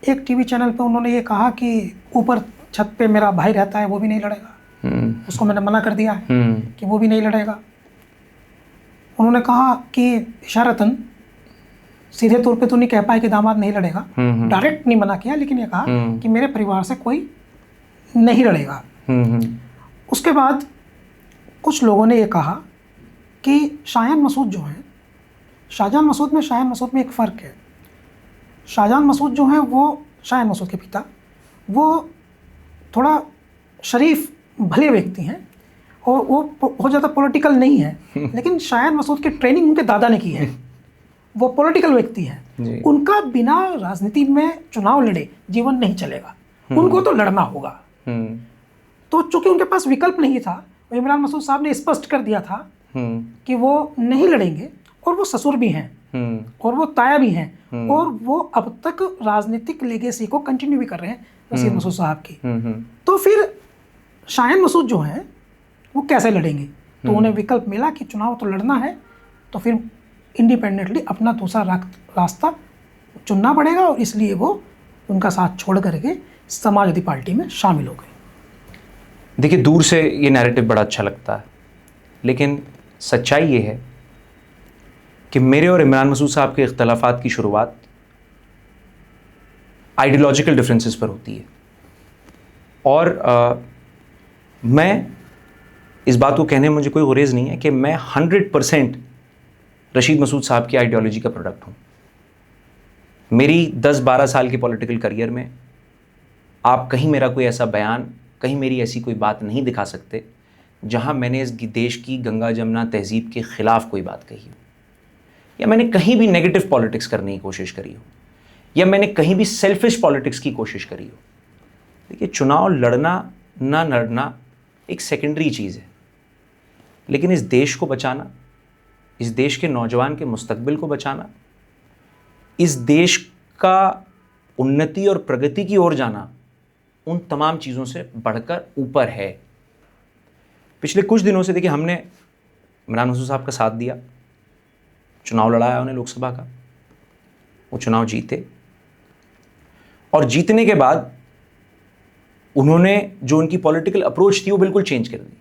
एक टीवी चैनल पर उन्होंने ये कहा कि ऊपर छत पे मेरा भाई रहता है, वो भी नहीं लड़ेगा। उसको मैंने मना कर दिया है कि वो भी नहीं लड़ेगा। उन्होंने कहा कि इशारतन, सीधे तौर पे तो नहीं कह पाए कि दामाद नहीं लड़ेगा, डायरेक्ट नहीं मना किया, लेकिन ये कहा कि मेरे परिवार से कोई नहीं लड़ेगा। उसके बाद कुछ लोगों ने ये कहा कि शाहजाहान मसूद जो हैं, शाहजाहान मसूद में एक फ़र्क है। शाहजाहान मसूद जो हैं वो, शाहजाहान मसूद के पिता, वो थोड़ा शरीफ भले व्यक्ति हैं और वो बहुत ज़्यादा पॉलिटिकल नहीं है। लेकिन शाहजाहान मसूद की ट्रेनिंग उनके दादा ने की है, वो पॉलिटिकल व्यक्ति हैं। उनका बिना राजनीति में चुनाव लड़े जीवन नहीं चलेगा, उनको तो लड़ना होगा। तो चूंकि उनके पास विकल्प नहीं था, इमरान मसूद साहब ने स्पष्ट कर दिया था कि वो नहीं लड़ेंगे। और वो ससुर भी हैं और वो ताया भी हैं और वो अब तक राजनीतिक लेगेसी को कंटिन्यू भी कर रहे हैं रशीद मसूद साहब की। तो फिर शाहजाहान मसूद जो हैं वो कैसे लड़ेंगे? तो उन्हें विकल्प मिला कि चुनाव तो लड़ना है, तो फिर इंडिपेंडेंटली अपना दूसरा रास्ता चुनना पड़ेगा। और इसलिए वो उनका साथ छोड़ करके समाजवादी पार्टी में शामिल हो गए। देखिए, दूर से ये नैरेटिव बड़ा अच्छा लगता है, लेकिन सच्चाई ये है कि मेरे और इमरान मसूद साहब के इख्तलाफात की शुरुआत आइडियोलॉजिकल डिफरेंसेस पर होती है। और मैं इस बात को कहने में मुझे कोई गुरेज नहीं है कि मैं 100% रशीद मसूद साहब की आइडियोलॉजी का प्रोडक्ट हूँ। मेरी 10-12 साल के पॉलिटिकल करियर में आप कहीं मेरा कोई ऐसा बयान, कहीं मेरी ऐसी कोई बात नहीं दिखा सकते जहाँ मैंने इस देश की गंगा जमुना तहजीब के ख़िलाफ़ कोई बात कही हो, या मैंने कहीं भी नेगेटिव पॉलिटिक्स करने की कोशिश करी हो, या मैंने कहीं भी सेल्फिश पॉलिटिक्स की कोशिश करी हो। देखिए, चुनाव लड़ना ना लड़ना एक सेकेंडरी चीज़ है, लेकिन इस देश को बचाना, इस देश के नौजवान के मुस्तकबिल को बचाना, इस देश का उन्नति और प्रगति की ओर जाना, उन तमाम चीज़ों से बढ़कर ऊपर है। पिछले कुछ दिनों से देखिए, हमने इमरान मसूद साहब का साथ दिया, चुनाव लड़ाया उन्हें लोकसभा का, वो चुनाव जीते, और जीतने के बाद उन्होंने जो उनकी पॉलिटिकल अप्रोच थी वो बिल्कुल चेंज कर दी।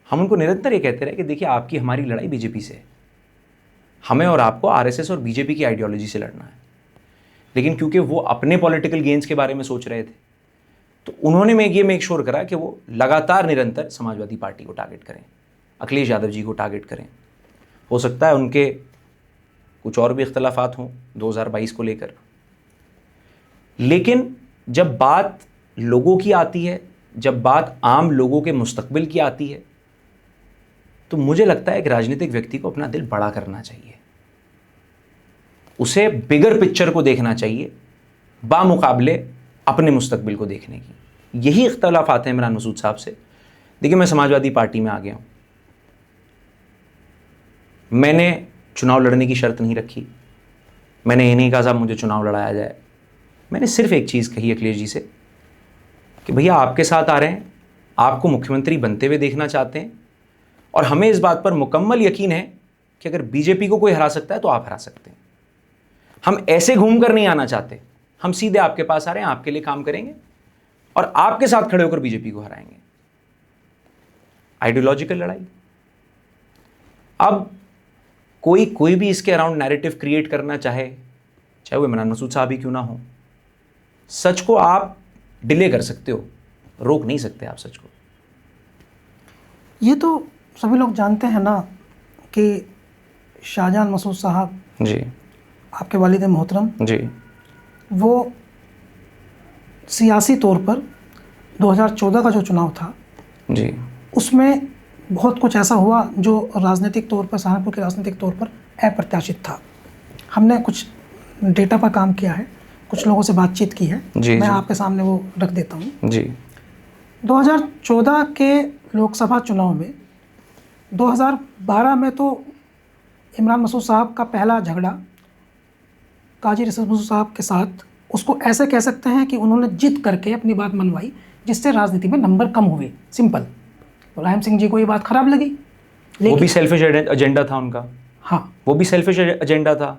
हम उनको निरंतर ये कहते रहे कि देखिए, आपकी हमारी लड़ाई बीजेपी से है, हमें और आपको आरएसएस और बीजेपी की आइडियोलॉजी से लड़ना है। लेकिन क्योंकि वो अपने पॉलिटिकल गेन्स के बारे में सोच रहे थे, तो उन्होंने ये मेक श्योर करा कि वो लगातार निरंतर समाजवादी पार्टी को टारगेट करें, अखिलेश यादव जी को टारगेट करें। हो सकता है उनके कुछ और भी इख्तलाफात हों 2022 को लेकर, लेकिन जब बात लोगों की आती है, जब बात आम लोगों के मुस्तकबिल की आती है, तो मुझे लगता है कि राजनीतिक व्यक्ति को अपना दिल बड़ा करना चाहिए, उसे बिगर पिक्चर को देखना चाहिए बामुकाबले अपने मुस्तकबिल को देखने की। यही इख्तलाफात हैं इमरान मसूद साहब से। देखिए, मैं समाजवादी पार्टी में आ गया हूं, मैंने चुनाव लड़ने की शर्त नहीं रखी, मैंने ये नहीं कहा साहब मुझे चुनाव लड़ाया जाए। मैंने सिर्फ एक चीज़ कही अखिलेश जी से कि भैया आपके साथ आ रहे हैं, आपको मुख्यमंत्री बनते हुए देखना चाहते हैं, और हमें इस बात पर मुकम्मल यकीन है कि अगर बीजेपी को कोई हरा सकता है तो आप हरा सकते हैं। हम ऐसे घूम कर नहीं आना चाहते, हम सीधे आपके पास आ रहे हैं, आपके लिए काम करेंगे और आपके साथ खड़े होकर बीजेपी को हराएंगे। आइडियोलॉजिकल लड़ाई। अब कोई भी इसके अराउंड नैरेटिव क्रिएट करना चाहे वो इमरान मसूद साहब ही क्यों ना हो, सच को आप डिले कर सकते हो, रोक नहीं सकते आप सच को। ये तो सभी लोग जानते हैं ना कि शाहजहां मसूद साहब जी, आपके वालिद मोहतरम जी, वो सियासी तौर पर 2014 का जो चुनाव था जी, उसमें बहुत कुछ ऐसा हुआ जो राजनीतिक तौर पर, सहारनपुर के राजनीतिक तौर पर अप्रत्याशित था। हमने कुछ डेटा पर काम किया है, कुछ लोगों से बातचीत की है, मैं आपके सामने वो रख देता हूँ जी। 2014 के लोकसभा चुनाव में 2012 में तो इमरान मसूद साहब का पहला झगड़ा काजी रशीद मसूद साहब के साथ, उसको ऐसे कह सकते हैं कि उन्होंने जिद करके अपनी बात मनवाई, जिससे राजनीति में नंबर कम हुए। सिंपल। मुलायम सिंह जी को ये बात खराब लगी, वो भी सेल्फिश एजेंडा था उनका। हाँ, वो भी सेल्फिश एजेंडा था,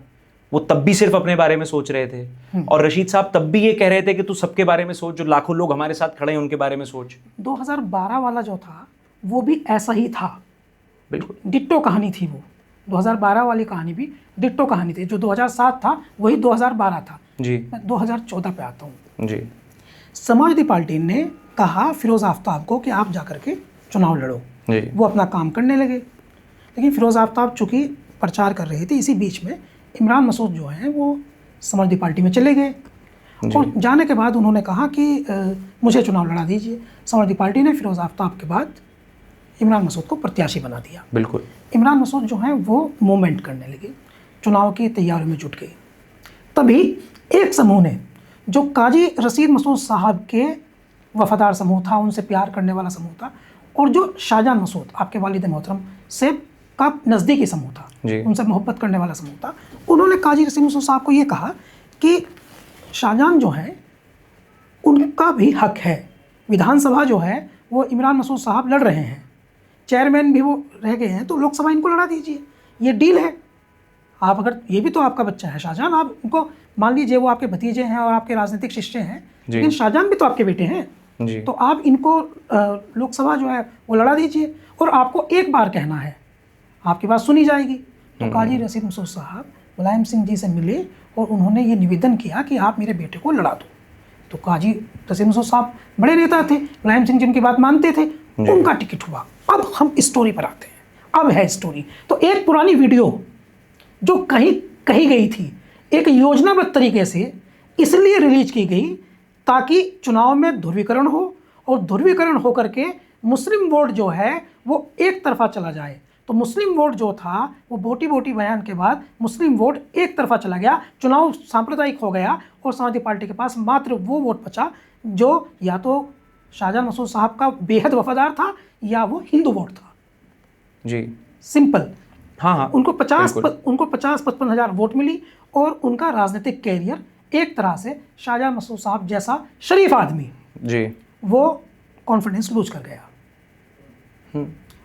वो तब भी सिर्फ अपने बारे में सोच रहे थे, और रशीद साहब तब भी ये कह रहे थे कि तू सबके बारे में सोच, जो लाखों लोग हमारे साथ खड़े हैं उनके बारे में सोच। 2012 वाला जो था वो भी ऐसा ही था, बिल्कुल डिट्टो कहानी थी वो। 2012 वाली कहानी भी डिट्टो कहानी थी, जो 2007 था वही 2012 था जी। मैं 2014 पे आता हूँ जी। समाजवादी पार्टी ने कहा फिरोज़ आफ्ताब को कि आप जाकर के चुनाव लड़ो जी। वो अपना काम करने लगे, लेकिन फिरोज़ आफ्ताब चूँकि प्रचार कर रही थी, इसी बीच में इमरान मसूद जो हैं वो समाजवादी पार्टी में चले गए, और जाने के बाद उन्होंने कहा कि मुझे चुनाव लड़ा दीजिए। समाजवादी पार्टी ने फिरोज़ आफ्ताब के बाद इमरान मसूद को प्रत्याशी बना दिया। बिल्कुल। इमरान मसूद जो हैं वो मूवमेंट करने लगे, चुनाव की तैयारी में जुट गए। तभी एक समूह ने, जो काजी रशीद मसूद साहब के वफादार समूह था, उनसे प्यार करने वाला समूह था, और जो शाहजहां मसूद आपके वालिद मोहतरम से का नज़दीकी समूह था, उनसे मोहब्बत करने वाला समूह था, उन्होंने काजी रशीद मसूद साहब को ये कहा कि शाहजहां जो है उनका भी हक है, विधानसभा जो है वो इमरान मसूद साहब लड़ रहे हैं, चेयरमैन भी वो रह गए हैं, तो लोकसभा इनको लड़ा दीजिए, ये डील है। आप अगर, ये भी तो आपका बच्चा है शाहजहां, आप उनको मान लीजिए वो आपके भतीजे हैं और आपके राजनीतिक शिष्य हैं, लेकिन शाहजहां भी तो आपके बेटे हैं जी। तो आप इनको लोकसभा जो है वो लड़ा दीजिए, और आपको एक बार कहना है, आपकी बात सुनी जाएगी। तो काजी रशीद मसूद साहब मुलायम सिंह जी से मिले और उन्होंने ये निवेदन किया कि आप मेरे बेटे को लड़ा दो। तो काजी रशीद मसूद साहब बड़े नेता थे, मुलायम सिंह जी उनकी बात मानते थे, उनका टिकट हुआ। अब हम स्टोरी पर आते हैं, अब है स्टोरी। तो एक पुरानी वीडियो जो कही गई थी, एक योजनाबद्ध तरीके से इसलिए रिलीज की गई ताकि चुनाव में ध्रुवीकरण हो, और ध्रुवीकरण होकर के मुस्लिम वोट जो है वो एक तरफा चला जाए। तो मुस्लिम वोट जो था वो बोटी बोटी बयान के बाद मुस्लिम वोट एक तरफा चला गया, चुनाव सांप्रदायिक हो गया, और समाजवादी पार्टी के पास मात्र वो वोट बचा जो या तो शाहजहां मसूद साहब का बेहद वफादार था या वो हिंदू वोट था जी। सिंपल। हाँ, उनको 50-55 हज़ार वोट मिली, और उनका राजनीतिक कैरियर एक तरह से शाहजहां मसूद साहब जैसा शरीफ आदमी जी वो कॉन्फिडेंस लूज कर गया।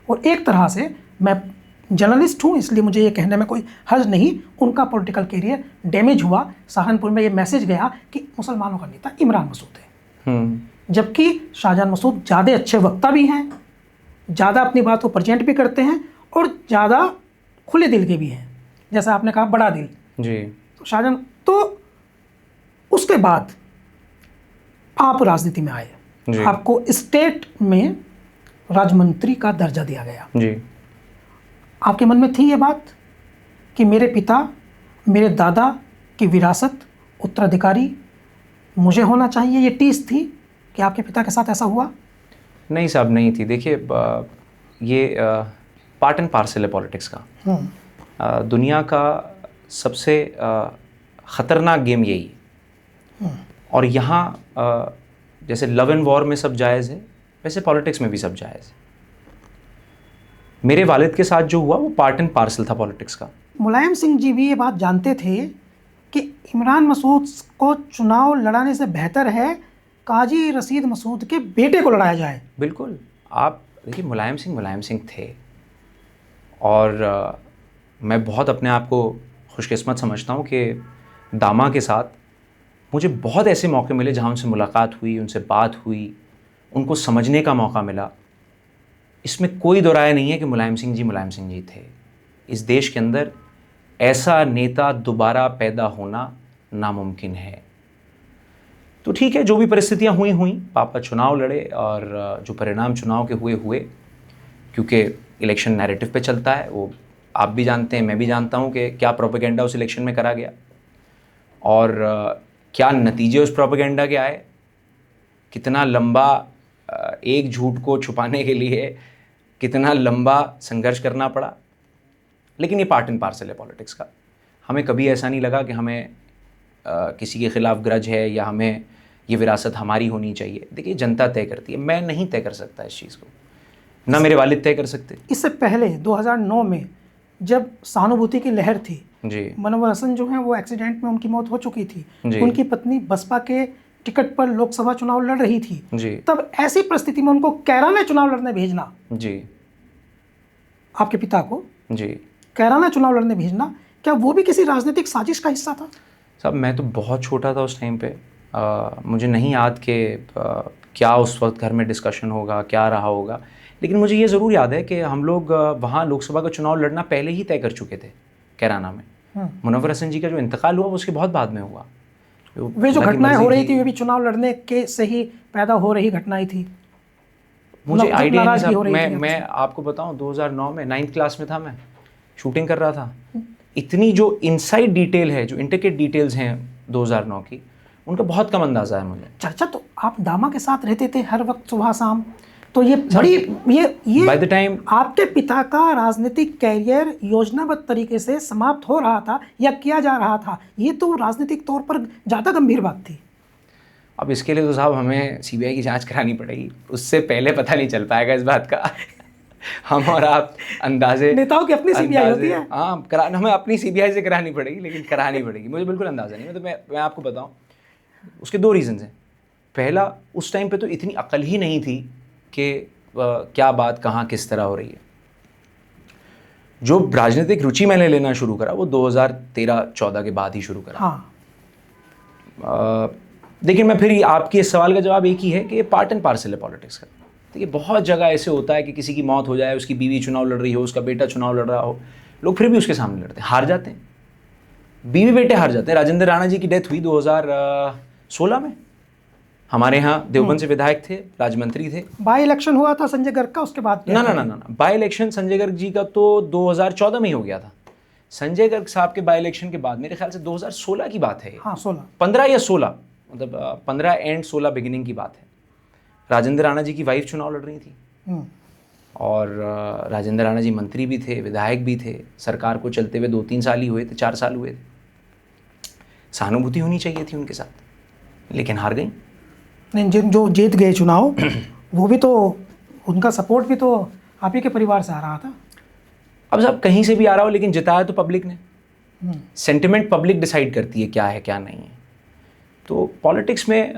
और एक तरह से, मैं जर्नलिस्ट हूँ इसलिए मुझे ये कहने में कोई हर्ज नहीं, उनका पॉलिटिकल कैरियर डैमेज हुआ। सहारनपुर में ये मैसेज गया कि मुसलमानों का नेता इमरान मसूद है, जबकि शाहजहां मसूद ज़्यादा अच्छे वक्ता भी हैं, ज़्यादा अपनी बात को प्रेजेंट भी करते हैं, और ज़्यादा खुले दिल के भी हैं, जैसा आपने कहा बड़ा दिल जी। तो शाहजहां, तो उसके बाद आप राजनीति में आए, आपको स्टेट में राज्यमंत्री का दर्जा दिया गया जी। आपके मन में थी ये बात कि मेरे पिता, मेरे दादा की विरासत, उत्तराधिकारी मुझे होना चाहिए, ये टीस थी कि आपके पिता के साथ ऐसा हुआ? नहीं साहब, नहीं थी। देखिए, ये पार्ट एंड पार्सल है पॉलिटिक्स का। दुनिया का सबसे ख़तरनाक गेम यही है। और यहाँ जैसे लव एंड वॉर में सब जायज़ है, वैसे पॉलिटिक्स में भी सब जायज़ है। मेरे वालिद के साथ जो हुआ वो पार्ट एंड पार्सल था पॉलिटिक्स का। मुलायम सिंह जी भी ये बात जानते थे कि इमरान मसूद को चुनाव लड़ाने से बेहतर है काजी रशीद मसूद के बेटे को लड़ाया जाए। बिल्कुल। आप देखिए, मुलायम सिंह थे, और मैं बहुत अपने आप को खुशकिस्मत समझता हूँ कि दामा के साथ मुझे बहुत ऐसे मौके मिले जहाँ उनसे मुलाकात हुई, उनसे बात हुई, उनको समझने का मौका मिला। इसमें कोई दो राय नहीं है कि मुलायम सिंह जी थे। इस देश के अंदर ऐसा नेता दोबारा पैदा होना नामुमकिन है। तो ठीक है, जो भी परिस्थितियां हुई, पापा चुनाव लड़े, और जो परिणाम चुनाव के हुए, क्योंकि इलेक्शन नैरेटिव पे चलता है, वो आप भी जानते हैं, मैं भी जानता हूं कि क्या प्रोपेगेंडा उस इलेक्शन में करा गया और क्या नतीजे उस प्रोपेगेंडा के आए, कितना लंबा एक झूठ को छुपाने के लिए कितना लंबा संघर्ष करना पड़ा। लेकिन ये पार्ट एंड पार्सल है पॉलिटिक्स का। हमें कभी ऐसा नहीं लगा कि हमें किसी के ख़िलाफ़ ग्रज है या हमें ये विरासत हमारी होनी चाहिए। देखिए, जनता तय करती है, मैं नहीं तय कर सकता इस चीज़ को, ना मेरे वालिद तय कर सकते। इससे पहले 2009 में जब सहानुभूति की लहर थी जी, मनवर हसन जो है वो एक्सीडेंट में उनकी मौत हो चुकी थी, जी, उनकी पत्नी बसपा के टिकट पर लोकसभा चुनाव लड़ रही थी जी, तब ऐसी परिस्थिति में उनको कैराना चुनाव लड़ने भेजना, जी, आपके पिता को जी, कैराना चुनाव लड़ने भेजना, क्या वो भी किसी राजनीतिक साजिश का हिस्सा था? साहब, मैं तो बहुत छोटा था उस टाइम पे। मुझे नहीं याद कि क्या उस वक्त घर में डिस्कशन होगा, क्या रहा होगा। लेकिन मुझे ये ज़रूर याद है कि हम लोग वहाँ लोकसभा का चुनाव लड़ना पहले ही तय कर चुके थे कैराना में। मुनव्वर हसन जी का जो इंतकाल हुआ वो उसके बहुत बाद में हुआ। वे जो घटनाएं हो रही थी वे भी चुनाव लड़ने के से ही पैदा हो रही घटनाएं थी। मुझे आइडिया नहीं साहब। मैं आपको बताऊं, 2009 में 9th क्लास में था, मैं शूटिंग कर रहा था। इतनी जो इनसाइड डिटेल है, जो इंट्रिकेट डिटेल्स हैं 2009 की, उनका बहुत कम अंदाज़ा है मुझे। चर्चा तो आप दामा के साथ रहते थे हर वक्त सुबह शाम, तो ये बड़ी ये बाय द टाइम आपके पिता का राजनीतिक कैरियर योजनाबद्ध तरीके से समाप्त हो रहा था या किया जा रहा था, ये तो राजनीतिक तौर पर ज़्यादा गंभीर बात थी। अब इसके लिए तो साहब हमें सीबीआई की जांच करानी पड़ेगी, उससे पहले पता नहीं चल पाएगा इस बात का। हम और आप अंदाजे, नेताओं की अपनी सीबीआई होती है। हाँ, हमें अपनी सीबीआई से करानी पड़ेगी, लेकिन करानी पड़ेगी। मुझे बिल्कुल अंदाज़ा नहीं। मतलब मैं आपको बताऊँ, उसके 2 रीज़न्स हैं। पहला, उस टाइम पे तो इतनी अकल ही नहीं थी कि क्या बात कहाँ किस तरह हो रही है। जो राजनीतिक रुचि मैंने लेना शुरू करा वो 2013-14 के बाद ही शुरू करा। हाँ। लेकिन मैं फिर आपके इस सवाल का जवाब एक ही है कि ये पार्ट एंड पार्सल है पॉलिटिक्स का। देखिए, बहुत जगह ऐसे होता है कि किसी की मौत हो जाए, उसकी बीवी चुनाव लड़ रही हो, उसका बेटा चुनाव लड़ रहा हो, लोग फिर भी उसके सामने लड़ते हैं, हार जाते हैं, बीवी बेटे हार जाते हैं। राजेंद्र राणा जी की डेथ हुई 2016 में। हमारे यहाँ देवबंद से विधायक थे, राज्यमंत्री थे। बाई इलेक्शन हुआ था संजय गर्ग का, उसके बाद ना, बाई इलेक्शन संजय गर्ग जी का तो 2014 में ही हो गया था। संजय गर्ग साहब के बाई इलेक्शन के बाद मेरे ख्याल से 2016 की बात है। हाँ, 15 या 16, मतलब 15 एंड 16 बिगिनिंग की बात है। राजेंद्र राणा जी की वाइफ चुनाव लड़ रही थी और राजेंद्र राणा जी मंत्री भी थे, विधायक भी थे। सरकार को चलते हुए 2-3 साल ही हुए थे, 4 साल हुए थे। सहानुभूति होनी चाहिए थी उनके साथ, लेकिन हार गई। नहीं, जो जीत गए चुनाव वो भी तो, उनका सपोर्ट भी तो आप ही के परिवार से आ रहा था। अब साहब कहीं से भी आ रहा हो, लेकिन जिताया तो पब्लिक ने। सेंटिमेंट पब्लिक डिसाइड करती है क्या है क्या नहीं है। तो पॉलिटिक्स में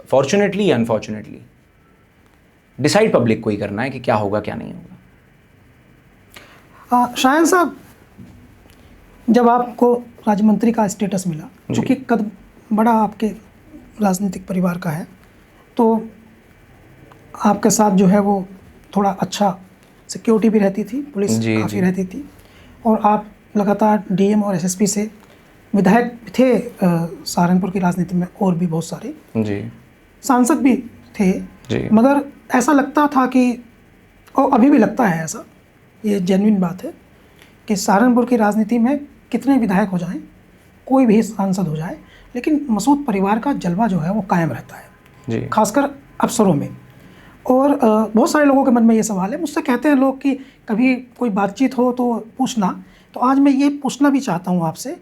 फॉर्चुनेटली अनफॉर्चुनेटली डिसाइड पब्लिक को ही करना है कि क्या होगा क्या नहीं होगा। शायन साहब, जब आपको राज्य मंत्री का स्टेटस मिला, चूँकि कद बड़ा आपके राजनीतिक परिवार का है, तो आपके साथ जो है वो थोड़ा अच्छा सिक्योरिटी भी रहती थी, पुलिस काफ़ी रहती थी, और आप लगातार डीएम और एसएसपी से विधायक थे सहारनपुर की राजनीति में, और भी बहुत सारे जी सांसद भी थे जी। मगर ऐसा लगता था कि, और अभी भी लगता है ऐसा, ये जेन्युइन बात है कि सहारनपुर की राजनीति में कितने विधायक हो जाएं, कोई भी सांसद हो जाए, लेकिन मसूद परिवार का जलवा जो है वो कायम रहता है जी, खासकर अफसरों में। और बहुत सारे लोगों के मन में ये सवाल है, मुझसे कहते हैं लोग कि कभी कोई बातचीत हो तो पूछना, तो आज मैं ये पूछना भी चाहता हूँ आपसे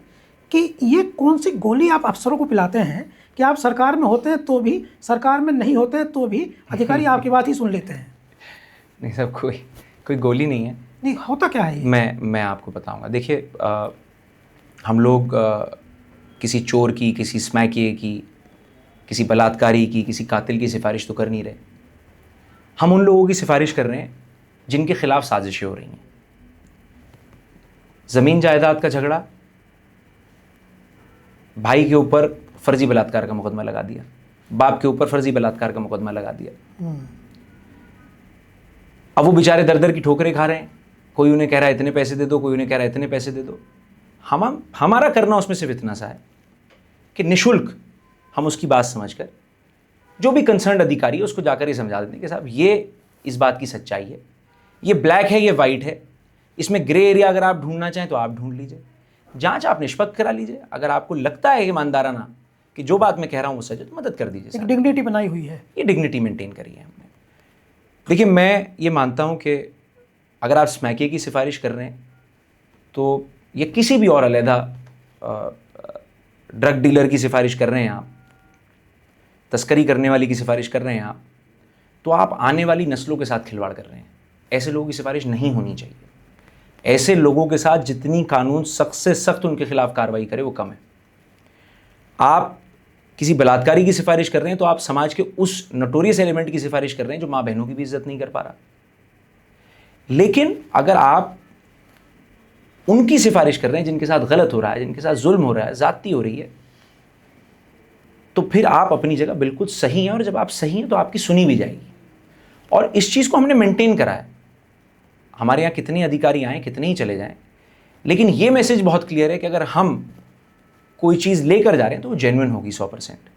कि ये कौन सी गोली आप अफसरों को पिलाते हैं कि आप सरकार में होते हैं तो भी, सरकार में नहीं होते हैं तो भी अधिकारी आपकी बात ही सुन लेते हैं? नहीं साहब, कोई गोली नहीं है। नहीं, होता क्या है ये? मैं आपको बताऊंगा। देखिए, हम लोग किसी चोर की, किसी स्मैकिए की, किसी बलात्कारी की, किसी कातिल की सिफारिश तो कर नहीं रहे। हम उन लोगों की सिफारिश कर रहे हैं जिनके खिलाफ साजिशें हो रही हैं। ज़मीन जायदाद का झगड़ा, भाई के ऊपर फर्जी बलात्कार का मुकदमा लगा दिया, बाप के ऊपर फर्जी बलात्कार का मुकदमा लगा दिया। अब वो बेचारे दर दर की ठोकरें खा रहे हैं। कोई उन्हें कह रहा है इतने पैसे दे दो, कोई उन्हें कह रहा है इतने पैसे दे दो। हमारा करना उसमें सिर्फ इतना सा है कि निःशुल्क हम उसकी बात समझकर जो भी कंसर्न अधिकारी है उसको जाकर ये समझा देते हैं कि साहब ये इस बात की सच्चाई है, ये ब्लैक है, ये वाइट है, इसमें ग्रे एरिया अगर आप ढूंढना चाहें तो आप ढूंढ लीजिए, जांच आप निष्पक्ष करा लीजिए। अगर आपको लगता है ईमानदाराना कि जो बात मैं कह रहा हूँ वो सच है तो मदद कर दीजिए। एक डिग्निटी बनाई हुई है, ये डिग्निटी मेंटेन करी है हमने। देखिए, मैं ये मानता हूँ कि अगर आप स्मैकिए की सिफारिश कर रहे हैं तो ये किसी भी और अलहदा ड्रग डीलर की सिफारिश कर रहे हैं आप, तस्करी करने वाली की सिफारिश कर रहे हैं आप, तो आप आने वाली नस्लों के साथ खिलवाड़ कर रहे हैं। ऐसे लोगों की सिफारिश नहीं होनी चाहिए। ऐसे लोगों के साथ जितनी कानून सख्त से सख्त उनके खिलाफ कार्रवाई करे वो कम है। आप किसी बलात्कारी की सिफारिश कर रहे हैं तो आप समाज के उस नोटोरियस एलिमेंट की सिफारिश कर रहे हैं जो माँ बहनों की भी इज्जत नहीं कर पा रहा। लेकिन अगर आप उनकी सिफारिश कर रहे हैं जिनके साथ गलत हो रहा है, जिनके साथ जुल्म हो रहा है, ज्यादती हो रही है, तो फिर आप अपनी जगह बिल्कुल सही हैं। और जब आप सही हैं तो आपकी सुनी भी जाएगी। और इस चीज़ को हमने मेंटेन करा है। हमारे यहाँ कितने अधिकारी आएँ, कितने ही चले जाएं, लेकिन ये मैसेज बहुत क्लियर है कि अगर हम कोई चीज़ लेकर जा रहे हैं तो वो जेन्युइन होगी 100%।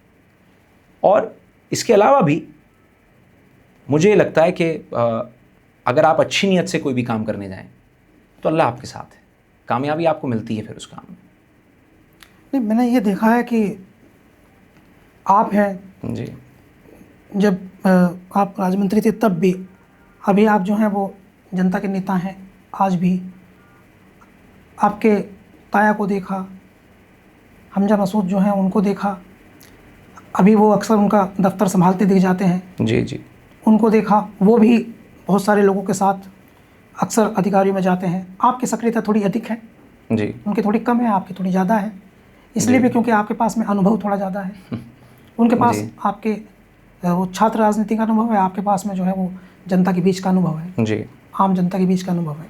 और इसके अलावा भी मुझे लगता है कि अगर आप अच्छी नीयत से कोई भी काम करने जाएं तो अल्लाह आपके साथ है, कामयाबी आपको मिलती है फिर उस काम में। नहीं, मैंने ये देखा है कि आप हैं जी, जब आप राज्य मंत्री थे तब भी, अभी आप जो हैं वो जनता के नेता हैं, आज भी आपके ताया को देखा, हमजा मसूद जो हैं उनको देखा, अभी वो अक्सर उनका दफ्तर संभालते दिख जाते हैं। जी जी, उनको देखा, वो भी बहुत सारे लोगों के साथ अक्सर अधिकारियों में जाते हैं। आपकी सक्रियता थोड़ी अधिक है जी, उनकी थोड़ी कम है, आपकी थोड़ी ज़्यादा है, इसलिए भी क्योंकि आपके पास में अनुभव थोड़ा ज़्यादा है। उनके पास आपके वो छात्र राजनीति का अनुभव है, आपके पास में जो है वो जनता के बीच का अनुभव है जी, आम जनता के बीच का अनुभव है।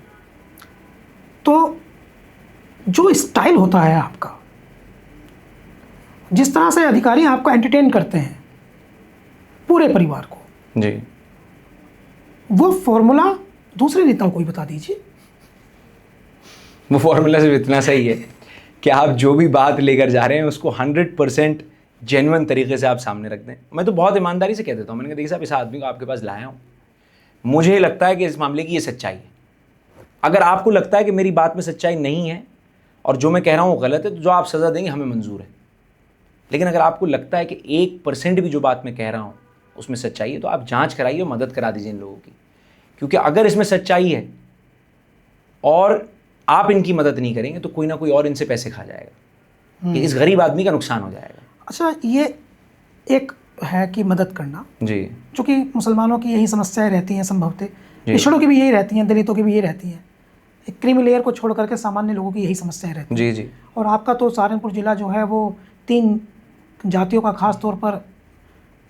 तो जो स्टाइल होता है आपका, जिस तरह से अधिकारी आपको एंटरटेन करते हैं पूरे परिवार को, जी, वो फॉर्मूला दूसरे नेताओं को ही बता दीजिए। वो फॉर्मूला सिर्फ इतना सही है कि आप जो भी बात लेकर जा रहे हैं उसको 100% जेन्युइन तरीके से आप सामने रख दें। मैं तो बहुत ईमानदारी से कह देता हूँ, मैंने कहा देखिए साहब, इस आदमी को आपके पास लाया हूँ, मुझे लगता है कि इस मामले की ये सच्चाई है। अगर आपको लगता है कि मेरी बात में सच्चाई नहीं है और जो मैं कह रहा हूँ वो गलत है, तो जो आप सज़ा देंगे हमें मंजूर है। लेकिन अगर आपको लगता है कि 1% भी जो बात मैं कह रहा हूँ उसमें सच्चाई है, तो आप जांच कराइए और मदद करा दीजिए इन लोगों की। क्योंकि अगर इसमें सच्चाई है और आप इनकी मदद नहीं करेंगे तो कोई ना कोई और इनसे पैसे खा जाएगा, कि इस गरीब आदमी का नुकसान हो जाएगा। अच्छा, ये एक है कि मदद करना जी, चूँकि मुसलमानों की यही समस्याएं रहती हैं, संभवतः पिछड़ों की भी यही रहती हैं, दलितों की भी यही रहती हैं, एक क्रीमी लेयर को छोड़ करके सामान्य लोगों की यही समस्याएं रहती हैं। जी जी, और आपका तो सहारनपुर जिला जो है वो 3 जातियों का, खास तौर पर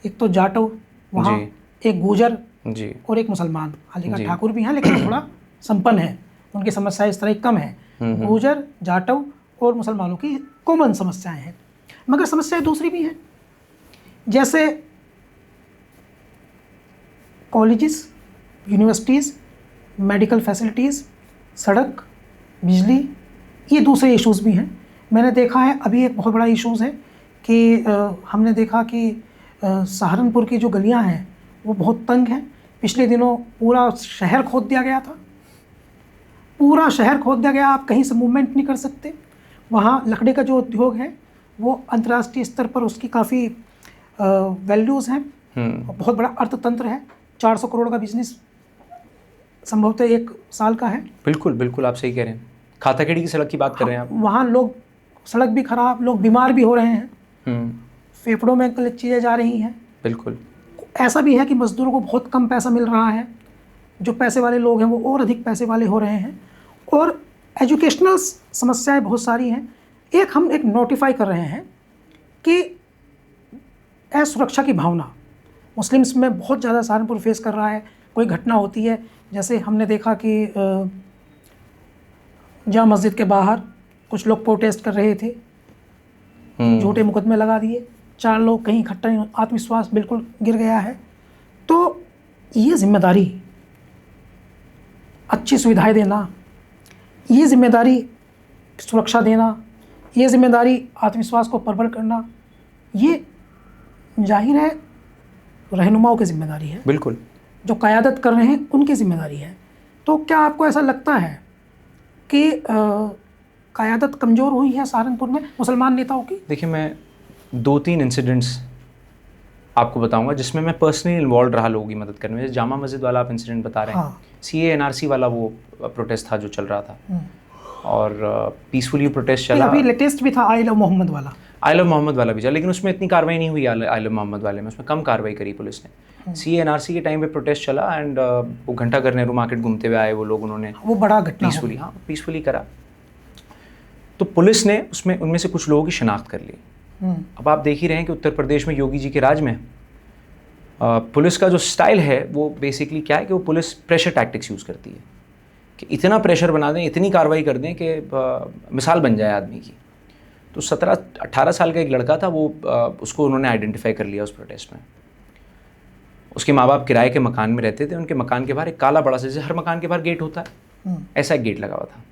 एक तो जाटव वहाँ, एक गुजर जी, और एक मुसलमान, हालांकि ठाकुर भी हैं लेकिन वो थोड़ा संपन्न है, उनकी समस्याएं इस तरह की कम है। गुजर, जाटव और मुसलमानों की कॉमन समस्याएं हैं, मगर समस्याएं दूसरी भी हैं, जैसे कॉलेजेस, यूनिवर्सिटीज़, मेडिकल फैसिलिटीज़, सड़क, बिजली, ये दूसरे इश्यूज़ भी हैं। मैंने देखा है अभी एक बहुत बड़ा इश्यूज़ है कि हमने देखा कि सहारनपुर की जो गलियां हैं वो बहुत तंग हैं। पिछले दिनों पूरा शहर खोद दिया गया था, पूरा शहर खोद दिया गया, आप कहीं से मूवमेंट नहीं कर सकते। वहाँ लकड़ी का जो उद्योग है वो अंतर्राष्ट्रीय स्तर पर उसकी काफ़ी वैल्यूज़ हैं, बहुत बड़ा अर्थतंत्र है, 400 करोड़ का बिजनेस संभवतः 1 साल का है। बिल्कुल बिल्कुल, आप सही कह रहे हैं। खाताखेड़ी की सड़क की बात कर रहे हैं आप। वहाँ लोग, सड़क भी खराब, लोग बीमार भी हो रहे हैं, फेफड़ों में गलत चीज़ें जा रही हैं। बिल्कुल। ऐसा भी है कि मजदूरों को बहुत कम पैसा मिल रहा है, जो पैसे वाले लोग हैं वो और अधिक पैसे वाले हो रहे हैं, और एजुकेशनल समस्याएं बहुत सारी हैं। हम एक नोटिफाई कर रहे हैं कि असुरक्षा की भावना मुस्लिम्स में बहुत ज़्यादा सहारनपुर फेस कर रहा है। कोई घटना होती है, जैसे हमने देखा कि जामा मस्जिद के बाहर कुछ लोग प्रोटेस्ट कर रहे थे, झूठे मुकदमे लगा दिए, 4 लोग कहीं इकट्ठा, आत्मविश्वास बिल्कुल गिर गया है। तो ये जिम्मेदारी, अच्छी सुविधाएं देना, ये जिम्मेदारी सुरक्षा देना, ये जिम्मेदारी आत्मविश्वास को प्रबल करना, ये जाहिर है रहनुमाओं की जिम्मेदारी है। बिल्कुल। जो क़यादत कर रहे हैं उनकी जिम्मेदारी है। तो क्या आपको ऐसा लगता है कि क़यादत कमज़ोर हुई है सहारनपुर में मुसलमान नेताओं की? देखिए, मैं 2-3 इंसिडेंट्स आपको बताऊंगा जिसमें मैं पर्सनली इन्वॉल्व रहा लोगों की मदद करने में। जैसे जामा मस्जिद वाला आप इंसिडेंट बता रहे हैं, CAA NRC वाला वो प्रोटेस्ट था जो चल रहा था, और पीसफुली प्रोटेस्ट चला। अभी लेटेस्ट भी था आई लव मोहम्मद वाला। आई लव मोहम्मद वाला भी चला, लेकिन उसमें इतनी कार्रवाई नहीं हुई आई लव मोहम्मद वाले में, उसमें कम कार्रवाई करी पुलिस ने। CAA NRC के टाइम पे प्रोटेस्ट चला, एंड वो घंटा घर नेहरू मार्केट घूमते हुए आए वो लोग, उन्होंने वो बड़ा घटना पीसफुली करा। तो पुलिस ने उसमें उनमें से कुछ लोगों की शिनाख्त कर ली। अब आप देख ही रहे हैं कि उत्तर प्रदेश में योगी जी के राज में पुलिस का जो स्टाइल है वो बेसिकली क्या है कि वो पुलिस प्रेशर टैक्टिक्स यूज़ करती है, कि इतना प्रेशर बना दें, इतनी कार्रवाई कर दें कि मिसाल बन जाए आदमी की। तो 17-18 साल का एक लड़का था, वो उसको उन्होंने आइडेंटिफाई कर लिया उस प्रोटेस्ट में। उसके माँ बाप किराए के मकान में रहते थे, उनके मकान के बाहर एक काला बड़ा सा, जैसे हर मकान के बाहर गेट होता है, ऐसा एक गेट लगा हुआ था।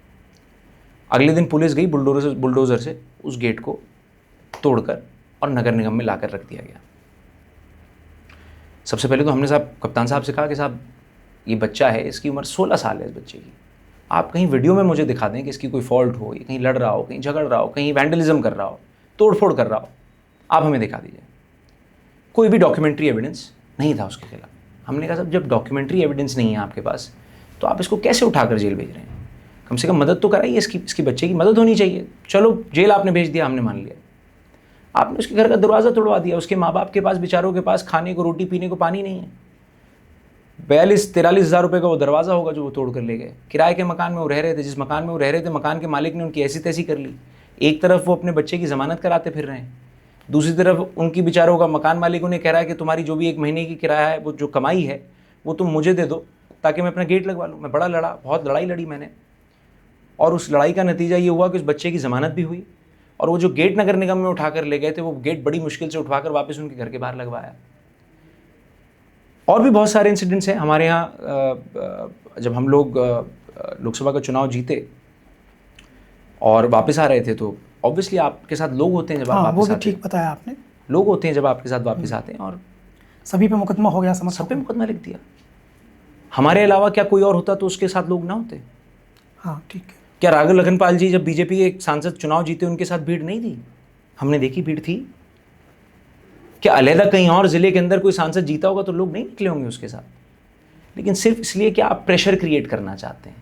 अगले दिन पुलिस गई बुलडोज़र से उस गेट को तोड़कर और नगर निगम में लाकर रख दिया गया। सबसे पहले तो हमने कप्तान साहब से कहा कि साहब, ये बच्चा है, इसकी उम्र 16 साल है इस बच्चे की, आप कहीं वीडियो में मुझे दिखा दें कि इसकी कोई फॉल्ट हो, ये कहीं लड़ रहा हो, कहीं झगड़ रहा हो, कहीं वैंडलिज्म कर रहा हो, तोड़फोड़ कर रहा हो, आप हमें दिखा दीजिए। कोई भी डॉक्यूमेंट्री एविडेंस नहीं था उसके खिलाफ। हमने कहा साहब, जब डॉक्यूमेंट्री एविडेंस नहीं है आपके पास तो आप इसको कैसे उठाकर जेल भेज रहे हैं? कम से कम मदद तो कराइए, इसकी बच्चे की मदद होनी चाहिए। चलो जेल आपने भेज दिया, हमने मान लिया, आपने उसके घर का दरवाज़ा तोड़वा दिया। उसके माँ बाप के पास, बेचारों के पास खाने को, रोटी पीने को पानी नहीं है। 42-43 हज़ार रुपये का वो दरवाज़ा होगा जो वो तोड़ कर ले गए। किराए के मकान में वो रह रहे थे, जिस मकान में वो रह रहे थे मकान के मालिक ने उनकी ऐसी तैसी कर ली। एक तरफ वो अपने बच्चे की ज़मानत कराते फिर रहे हैं, दूसरी तरफ उनकी बेचारों का मकान मालिक उन्हें कह रहा है कि तुम्हारी जो भी 1 महीने की किराया है, वो जो कमाई है वो तुम मुझे दे दो ताकि मैं अपना गेट लगवा लूँ। मैं बड़ा लड़ा, बहुत लड़ाई लड़ी मैंने, और उस लड़ाई का नतीजा ये हुआ कि उस बच्चे की ज़मानत भी हुई, और वो जो गेट नगर निगम में उठाकर ले गए थे वो गेट बड़ी मुश्किल से उठवाकर वापस उनके घर के बाहर लगवाया। और भी बहुत सारे इंसिडेंट्स हैं हमारे यहाँ। जब हम लोग लोकसभा का चुनाव जीते और वापस आ रहे थे, तो ऑब्वियसली आपके साथ लोग होते हैं जब आप वापस आते हैं। ठीक बताया आपने, लोग होते हैं जब आपके साथ वापस आते हैं, और सभी पे मुकदमा हो गया, सब पे मुकदमा लिख दिया। हमारे अलावा क्या कोई और होता तो उसके साथ लोग ना होते? हाँ ठीक है। क्या राघव लखनपाल जी जब बीजेपी के एक सांसद चुनाव जीते, उनके साथ भीड़ नहीं थी? हमने देखी भीड़ थी। क्या अलहदा कहीं और जिले के अंदर कोई सांसद जीता होगा तो लोग नहीं निकले होंगे उसके साथ? लेकिन सिर्फ इसलिए कि आप प्रेशर क्रिएट करना चाहते हैं,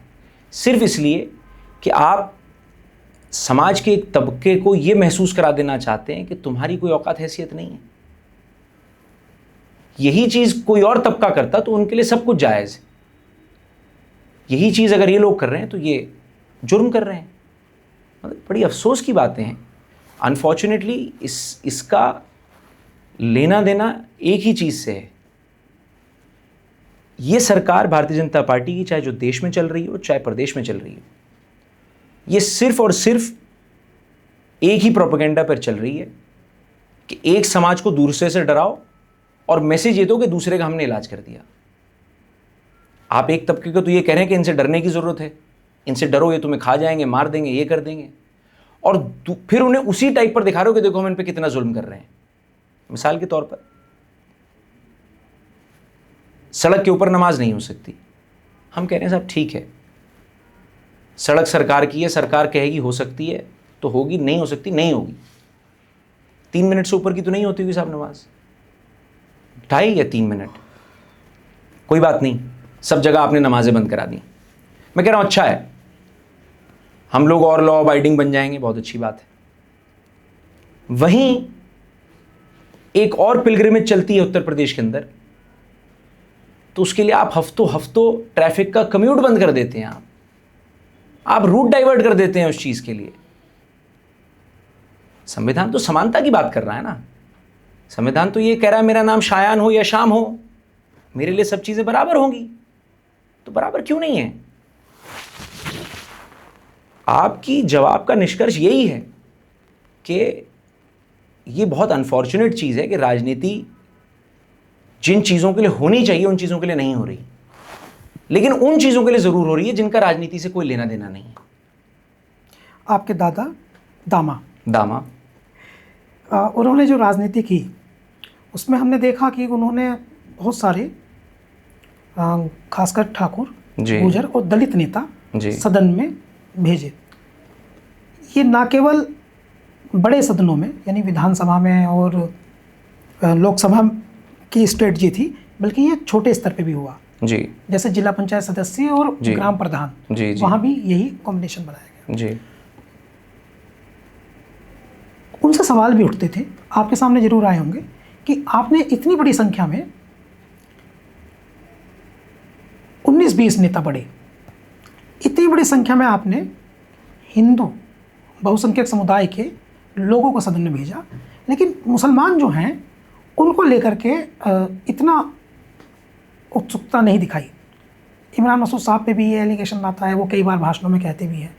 सिर्फ इसलिए कि आप समाज के एक तबके को ये महसूस करा देना चाहते हैं कि तुम्हारी कोई औकात हैसियत नहीं है। यही चीज कोई और तबका करता तो उनके लिए सब कुछ जायज है। यही चीज अगर ये लोग कर रहे हैं तो ये जुर्म कर रहे हैं। मतलब बड़ी अफसोस की बातें हैं। अनफॉर्चुनेटली इसका लेना देना एक ही चीज से है। ये सरकार भारतीय जनता पार्टी की, चाहे जो देश में चल रही हो चाहे प्रदेश में चल रही हो, ये सिर्फ और सिर्फ एक ही प्रोपेगेंडा पर चल रही है कि एक समाज को दूसरे से डराओ और मैसेज ये दो कि दूसरे का हमने इलाज कर दिया। आप एक तबके को तो ये कह रहे हैं कि इनसे डरने की जरूरत है, इनसे डरो ये तुम्हें खा जाएंगे, मार देंगे, ये कर देंगे, और फिर उन्हें उसी टाइप पर दिखा रहे हो कि देखो हम इन पे कितना जुल्म कर रहे हैं। मिसाल के तौर पर सड़क के ऊपर नमाज नहीं हो सकती, हम कह रहे हैं साहब ठीक है, सड़क सरकार की है, सरकार कहेगी हो सकती है तो होगी, नहीं हो सकती नहीं होगी। 3 मिनट से ऊपर की तो नहीं होती होगी साहब नमाज, 2.5 या 3 मिनट, कोई बात नहीं, सब जगह आपने नमाजें बंद करा दी। मैं कह रहा हूं अच्छा है, हम लोग और लॉ अबाइडिंग बन जाएंगे, बहुत अच्छी बात है। वहीं एक और पिलग्रिमेज चलती है उत्तर प्रदेश के अंदर, तो उसके लिए आप हफ्तों हफ्तों ट्रैफिक का कम्यूट बंद कर देते हैं, आप रूट डाइवर्ट कर देते हैं उस चीज के लिए। संविधान तो समानता की बात कर रहा है ना, संविधान तो ये कह रहा है मेरा नाम शायान हो या शाम हो, मेरे लिए सब चीजें बराबर होंगी, तो बराबर क्यों नहीं है? आपकी जवाब का निष्कर्ष यही है कि ये बहुत अनफॉर्चुनेट चीज है कि राजनीति जिन चीजों के लिए होनी चाहिए उन चीजों के लिए नहीं हो रही, लेकिन उन चीजों के लिए जरूर हो रही है जिनका राजनीति से कोई लेना देना नहीं है। आपके दामा उन्होंने जो राजनीति की उसमें हमने देखा कि उन्होंने बहुत सारे खासकर ठाकुर, गुर्जर और दलित नेता सदन में भेजे। ये ना केवल बड़े सदनों में यानी विधानसभा में और लोकसभा की स्ट्रेटजी थी, बल्कि ये छोटे स्तर पे भी हुआ जी, जैसे जिला पंचायत सदस्य और ग्राम प्रधान वहाँ भी यही कॉम्बिनेशन बनाया गया जी। उनसे सवाल भी उठते थे, आपके सामने जरूर आए होंगे कि आपने इतनी बड़ी संख्या में 19-20 नेता बड़े, इतनी बड़ी संख्या में आपने हिंदू बहुसंख्यक समुदाय के लोगों को सदन में भेजा, लेकिन मुसलमान जो हैं उनको लेकर के इतना उत्सुकता नहीं दिखाई। इमरान मसूद साहब पे भी ये एलिगेशन आता है, वो कई बार भाषणों में कहते भी हैं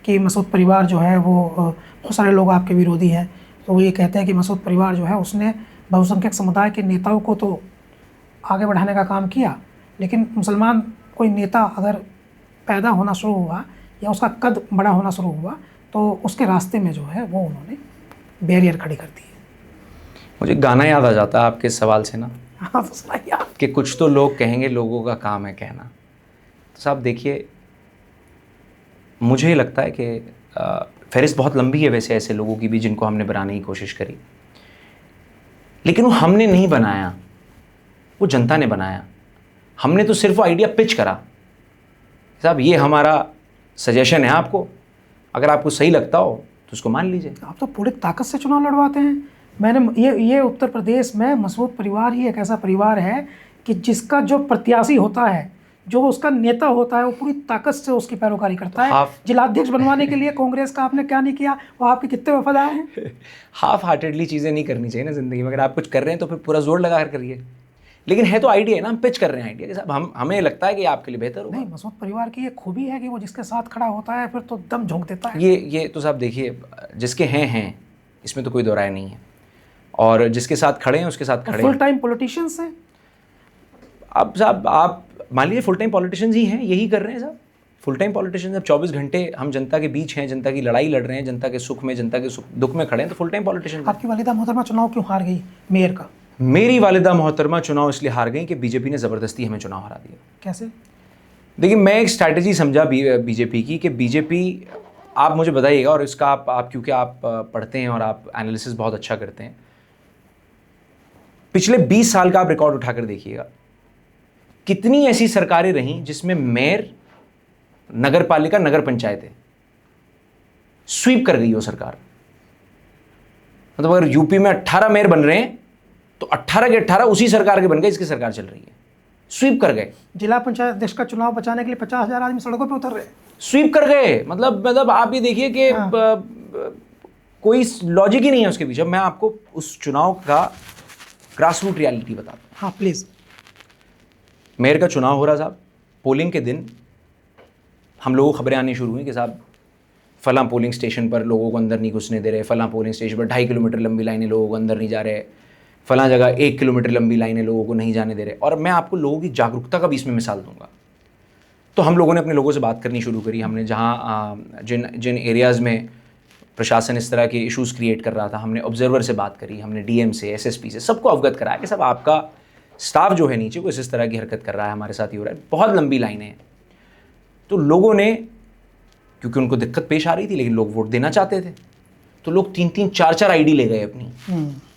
कि मसूद परिवार जो है वो बहुत सारे लोग आपके विरोधी हैं, तो वो ये कहते हैं कि मसूद परिवार जो है उसने बहुसंख्यक समुदाय के नेताओं को तो आगे बढ़ाने का काम किया, लेकिन मुसलमान कोई नेता अगर पैदा होना शुरू हुआ या उसका कद बड़ा होना शुरू हुआ तो उसके रास्ते में जो है वो उन्होंने बैरियर खड़ी कर दी है। मुझे गाना याद आ जाता है आपके सवाल से ना, हाँ तो सुनाइए आप। कि कुछ तो लोग कहेंगे, लोगों का काम है कहना। तो साहब देखिए, मुझे लगता है कि फहरिस्त बहुत लंबी है वैसे ऐसे लोगों की भी जिनको हमने बनाने की कोशिश करी, लेकिन वो हमने नहीं बनाया, वो जनता ने बनाया। हमने तो सिर्फ वो आइडिया पिच करा, साहब ये हमारा सजेशन है आपको, अगर आपको सही लगता हो तो उसको मान लीजिए। आप तो पूरी ताकत से चुनाव लड़वाते हैं। मैंने ये उत्तर प्रदेश में मसूद परिवार ही एक ऐसा परिवार है कि जिसका जो प्रत्याशी होता है, जो उसका नेता होता है, वो पूरी ताकत से उसकी पैरोकारी करता है। जिलाध्यक्ष बनवाने के लिए कांग्रेस का आपने क्या नहीं किया, वो आपके कितने वफादार हैं। हाफ हार्टेडली चीज़ें नहीं करनी चाहिए ना ज़िंदगी में। अगर आप कुछ कर रहे हैं तो फिर पूरा जोर लगा कर करिए, लेकिन है तो आइडिया है ना, हम पिच कर रहे हैं आइडिया के साथ, हमें लगता है कि आपके लिए बेहतर होगा। नहीं, मसूद परिवार की ये खूबी है कि वो जिसके साथ खड़ा होता है फिर तो दम झोंक देता है। ये तो साहब देखिए, जिसके हैं इसमें तो कोई दो राय नहीं है, और जिसके साथ खड़े हैं उसके साथ खड़े हैं। फुल टाइम पॉलिटिशियंस हैं। अब साहब आप मान लीजिए फुल टाइम पॉलिटिशियंस ही हैं, यही कर रहे हैं साहब, फुल टाइम पॉलिटिशियंस। अब 24 घंटे हम जनता के बीच हैं, जनता की लड़ाई लड़ रहे हैं, जनता के सुख में, जनता के दुख में खड़े हैं, तो फुल टाइम पॉलिटिशियंस। आपकी वालिदा मोहतरमा चुनाव क्यों हार गई मेयर का? मेरी वालिदा मोहतरमा चुनाव इसलिए हार गई कि बीजेपी ने ज़बरदस्ती हमें चुनाव हरा दिया। कैसे? देखिए, मैं एक स्ट्रैटेजी समझा बीजेपी की कि बीजेपी, आप मुझे बताइएगा, और इसका आप क्योंकि आप पढ़ते हैं और आप एनालिसिस बहुत अच्छा करते हैं, पिछले 20 साल का आप रिकॉर्ड उठाकर देखिएगा, कितनी ऐसी सरकारें रहीं जिसमें मेयर, नगर पालिका, नगर पंचायतें स्वीप कर गई हो सरकार। मतलब अगर यूपी में 18 मेयर बन रहे हैं तो 18 के 18 उसी सरकार के बन गए जिसकी सरकार चल रही है, स्वीप कर गए। जिला पंचायत अध्यक्ष का चुनाव बचाने के लिए 50,000 आदमी सड़कों पे उतर रहे हैं, स्वीप कर गए। मतलब आप ये देखिए कि कोई लॉजिक ही नहीं है उसके पीछे। मैं आपको उस चुनाव का ग्रास रूट रियलिटी बताता हूँ। हाँ प्लीज़। मेयर का चुनाव हो रहा साहब, पोलिंग के दिन हम लोगों को खबरें आनी शुरू हुई कि साहब फलां पोलिंग स्टेशन पर लोगों को अंदर नहीं घुसने दे रहे, फलां पोलिंग स्टेशन पर 2.5 किलोमीटर लंबी लाइनें, लोगों को अंदर नहीं जा रहे, फलां जगह 1 किलोमीटर लंबी लाइनें, लोगों को नहीं जाने दे रहे। और मैं आपको लोगों की जागरूकता का भी इसमें मिसाल दूंगा। तो हम लोगों ने अपने लोगों से बात करनी शुरू करी। हमने जहाँ जिन एरियाज़ में प्रशासन इस तरह के इश्यूज़ क्रिएट कर रहा था, हमने ऑब्जर्वर से बात करी, हमने डीएम से, एसएसपी से, सबको अवगत कराया कि सब आपका स्टाफ जो है नीचे वो इस तरह की हरकत कर रहा है, हमारे साथ ही हो रहा है, बहुत लंबी लाइनें हैं। तो लोगों ने, क्योंकि उनको दिक्कत पेश आ रही थी लेकिन लोग वोट देना चाहते थे, तो लोग 3-3 4-4 आईडी ले गए अपनी।